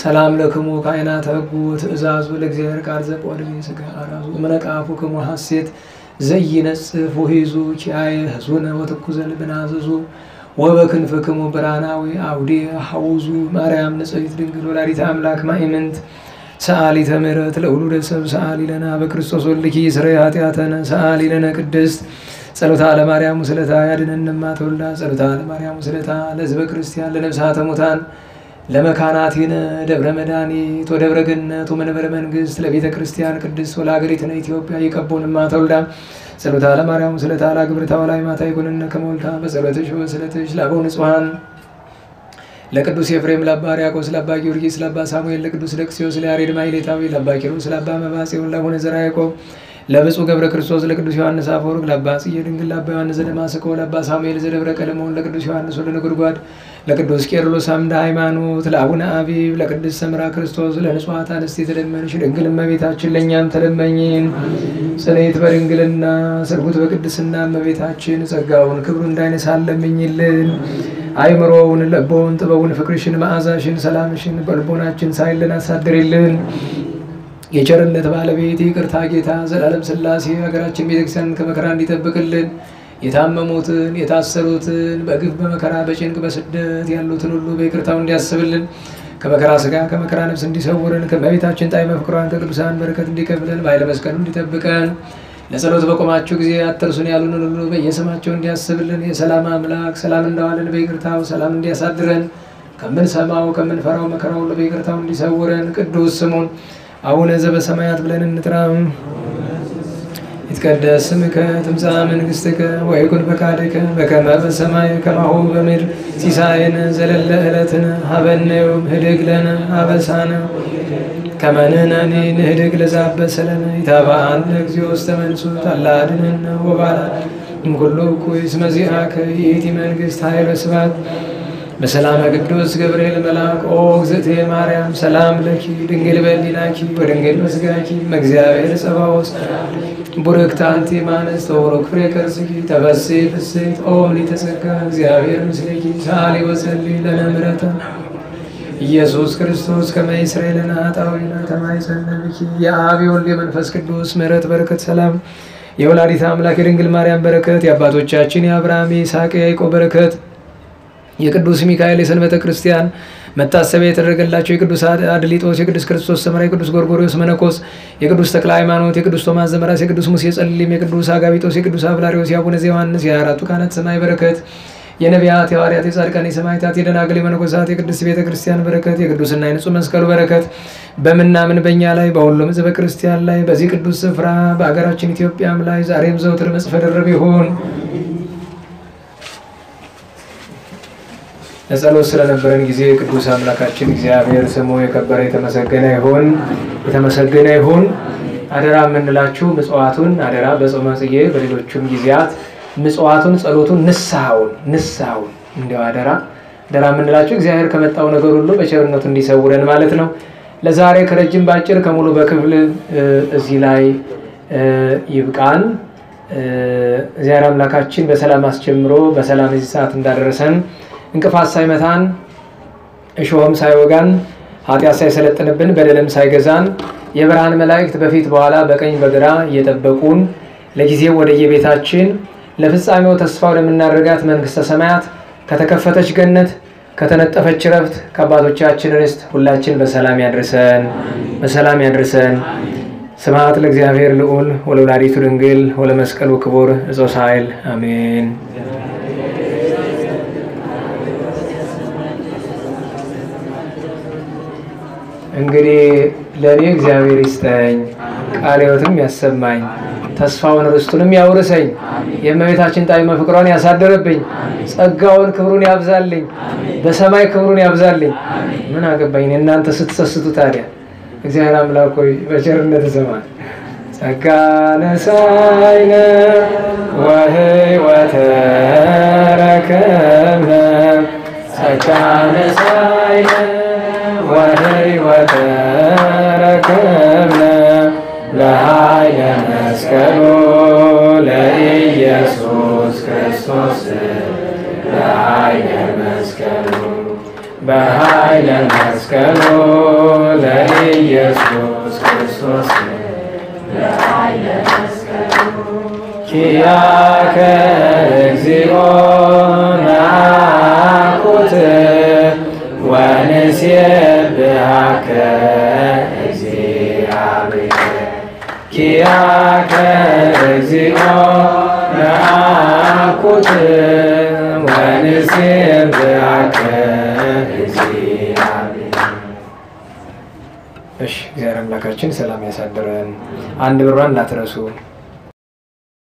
ሰላም ለክሙ ካይናተ ሕጉ ትእዛዙ ለእግዚአብሔር ቃል ዘቆድሚ ሥጋ አራዙ እምነቃፉክሙ ሐሴት ዘይነጽፍ ውሒዙ ኪያየ ህዙነ ወትኩዘ ልብናዝዙ ወበክንፍክሙ ብርሃናዊ አውዴ ሐውዙ ማርያም ንጽሕት ድንግል ወላዲተ አምላክ ማእምንት ሰአሊተ ምሕረት ለውሉደ ሰብ ሰአሊ ለነ በክርስቶስ ወልድኪ ስረይ ኃጢአተነ ሰአሊ ለነ ቅድስት ጸሎታ ለማርያም ወስለታ ያድነንማ ተወልዳ ጸሎታ ለማርያም ወስለታ ለሕዝበ ክርስቲያን ለነፍሳተ ሙታን ለመካናቲነ ደብረ መድኃኒት ወደብረ ገነት ወመንበረ መንግስት ለቤተ ክርስቲያን ቅድስት ወለሀገሪትነ ኢትዮጵያ ይቀቦንማ ተወልዳ ጸሎታ ለማርያም ወስለታ ለግብርታ ወላይማታ ይኩንነ ከመወልታ በጸሎትሽ ወስለትሽ ለአበው ንጹሐን ለቅዱስ ኤፍሬም ለአባ ሕርያቆስ ለአባ ጊዮርጊስ ለአባ ሳሙኤል ለቅዱስ ለክስዮስ ለያሬድ ማሕሌታዊ ለአባ ኪሮስ ለአባ መባጽዮን ለአቡነ ዘርዓ ያዕቆብ ለብፁዕ ገብረ ክርስቶስ ለቅዱስ ዮሐንስ አፈወርቅ ለአባ ጽዬ ድንግል ለአባ ዮሐንስ ዘደማስቆ ለአባ ሳሙኤል ዘደብረ ቀለሞን ለቅዱስ ዮሐንስ ወልደ ነጎድጓድ ለቅዱስ ቄርሎስ አምደ ሃይማኖት ለአቡነ አቢብ ለቅድስት ሰምራ ክርስቶስ ለንጹሐት አንስት የተለመንሽ ድንግል እመቤታችን ለእኛም ተለመኝን። ጽኔት በድንግልና ስርጉት በቅድስና እመቤታችን ጸጋውን ክብሩ እንዳይነሳን ለምኝልን። አይምሮውን ለቦውን ጥበቡን ፍቅርሽን መዓዛሽን ሰላምሽን በልቦናችን ሳይልን አሳድሪልን። የቸርነት ባለቤት ይቅርታ ጌታ ዘላለም ሥላሴ ሀገራችን ቤተክርስቲያን ከመከራ እንዲጠብቅልን የታመሙትን የታሰሩትን በግፍ በመከራ በጭንቅ በስደት ያሉትን ሁሉ በይቅርታው እንዲያስብልን ከመከራ ስጋ ከመከራ ነፍስ እንዲሰውርን ከእመቤታችን ጣዕመ ፍቅሯን ከቅዱሳን በረከት እንዲከፍለን በኃይለ መስቀሉ እንዲጠብቀን ለጸሎት በቆማችሁ ጊዜ አትርሱን ያሉንን ሁሉ በየስማቸው እንዲያስብልን የሰላም አምላክ ሰላም እንዳዋለን በይቅርታው ሰላም እንዲያሳድረን ከምንሰማው ከምንፈራው መከራ ሁሉ በይቅርታው እንዲሰውረን ቅዱስ ስሙን አቡነ ዘበሰማያት ብለን እንጥራው። ይትቀደስ ስምከ ትምጻእ መንግሥትከ ወይኩን ፈቃድከ በከመ በሰማይ ከማሁ በምድር ሲሳየነ ዘለለ ዕለትነ ሀበነ ዮም ህድግ ለነ አበሳነ ከመ ንሕነኒ ንህድግ ለዘአበሰ ለነ ኢታብአነ እግዚኦ ውስተ መንሱት አላ አድኅነነ ወባልሐነ እምኩሉ እኩይ እስመ ዚአከ ይእቲ መንግሥት ኃይል ወስብሐት። በሰላመ ቅዱስ ገብርኤል መልአክ ኦ እግዝእትየ ማርያም ሰላም ለኪ ድንግል በኅሊናኪ ወድንግል በሥጋኪ እምእግዚአብሔር ጸባኦት ቡርክት አንቲ እምአንስት ወቡሩክ ፍሬ ከርሥኪ ተፈሥሒ ፍሥሕት ኦ ምልዕተ ጸጋ እግዚአብሔር ምስሌኪ ሰአሊ ወጸልዪ ለነ ምሕረተ ኢየሱስ ክርስቶስ ከመ ይስረይ ለነ ኃጣውኢነ ተማኅፀነ ብኪ። የአብ የወልድ የመንፈስ ቅዱስ ምሕረት በረከት ሰላም የወላዲተ አምላክ የድንግል ማርያም በረከት የአባቶቻችን የአብርሃም የይስሐቅ የያዕቆብ በረከት የቅዱስ ሚካኤል የሰንበተ ክርስቲያን መታሰቢያ የተደረገላቸው የቅዱስ አድሊጦስ የቅዱስ ክርስቶስ ሰምራ የቅዱስ ጎርጎርዮስ መነኮስ የቅዱስ ተክለ ሃይማኖት የቅዱስ ቶማስ ዘመራስ የቅዱስ ሙሴ ጸሊም የቅዱስ አጋቢጦስ የቅዱስ አብላሪዎስ የአቡነ ዘዮሐንስ የ24ቱ ካህናት ሰማይ በረከት የነቢያት የሐዋርያት የጻድቃን የሰማዕታት የደናግል የመነኮሳት የቅድስት ቤተ ክርስቲያን በረከት የቅዱስና የንጹሕ መስቀሉ በረከት በምናምን በእኛ ላይ በሁሉም ሕዝበ ክርስቲያን ላይ በዚህ ቅዱስ ስፍራ በአገራችን ኢትዮጵያም ላይ ዛሬም ዘወትር መጽፈ ደርብ ይሁን። ለጸሎት ስለነበረን ጊዜ ቅዱስ አምላካችን እግዚአብሔር ስሙ የከበረ የተመሰገነ ይሁን። አደራ የምንላችሁ ምጽዋቱን አደራ በጾመ ጽጌ በሌሎቹም ጊዜያት ምጽዋቱን ጸሎቱን ንስሐውን እንዲያው አደራ የምንላችሁ እግዚአብሔር ከመጣው ነገር ሁሉ በቸርነቱ እንዲሰውረን ማለት ነው። ለዛሬ ከረጅም ባጭር ከሙሉ በክፍል እዚህ ላይ ይብቃን። እግዚአብሔር አምላካችን በሰላም አስጀምሮ በሰላም እዚህ ሰዓት እንዳደረሰን እንቅፋት ሳይመታን እሾህም ሳይወጋን ኃጢአት ሳይሰለጥንብን በደልም ሳይገዛን የብርሃን መላእክት በፊት በኋላ በቀኝ በግራ እየጠበቁን ለጊዜው ወደየቤታችን ለፍጻሜው ተስፋ ወደምናደርጋት መንግሥተ ሰማያት ከተከፈተች ገነት ከተነጠፈች ረፍት ከአባቶቻችን ርስት ሁላችን በሰላም ያድርሰን። ስብሐት ለእግዚአብሔር ልዑል ወለወላዲቱ ድንግል ወለመስቀሉ ክቡር እጾ ሣህል አሜን። እንግዲህ ለእኔ እግዚአብሔር ይስጠኝ ቃለ ሕይወትም ያሰማኝ ተስፋውን ርስቱንም ያውርሰኝ የእመቤታችን ጣዕመ ፍቅሯን ያሳደረብኝ ጸጋውን ክብሩን ያብዛልኝ በሰማይ ክብሩን ያብዛልኝ። ምን አገባኝ እናንተ ስትሰስቱ ታዲያ። እግዚአብሔር አምላክ ሆይ በቸርነት ስማን። ጸጋ ነሣኢነ ወሕይወተ ረከብነ ጸጋ ነሣኢነ ወሕይወተ ረከብነ ለኃይለ መስቀሉ ለኢየሱስ ክርስቶስ ለኃይለ መስቀሉ በኃይለ መስቀሉ ለኢየሱስ ክርስቶስ ለኃይለ መስቀሉ ኪያከ እግዚኦ ናኩት ወንሴብሐከ እግዚአብሔር ኪያከ እግዚኦ ናኩት ወንሴብሐከ እግዚአብሔር። እሺ እግዚአብሔር አምላካችን ሰላም ያሳድረን። አንድ ብሯን እንዳትረሱ።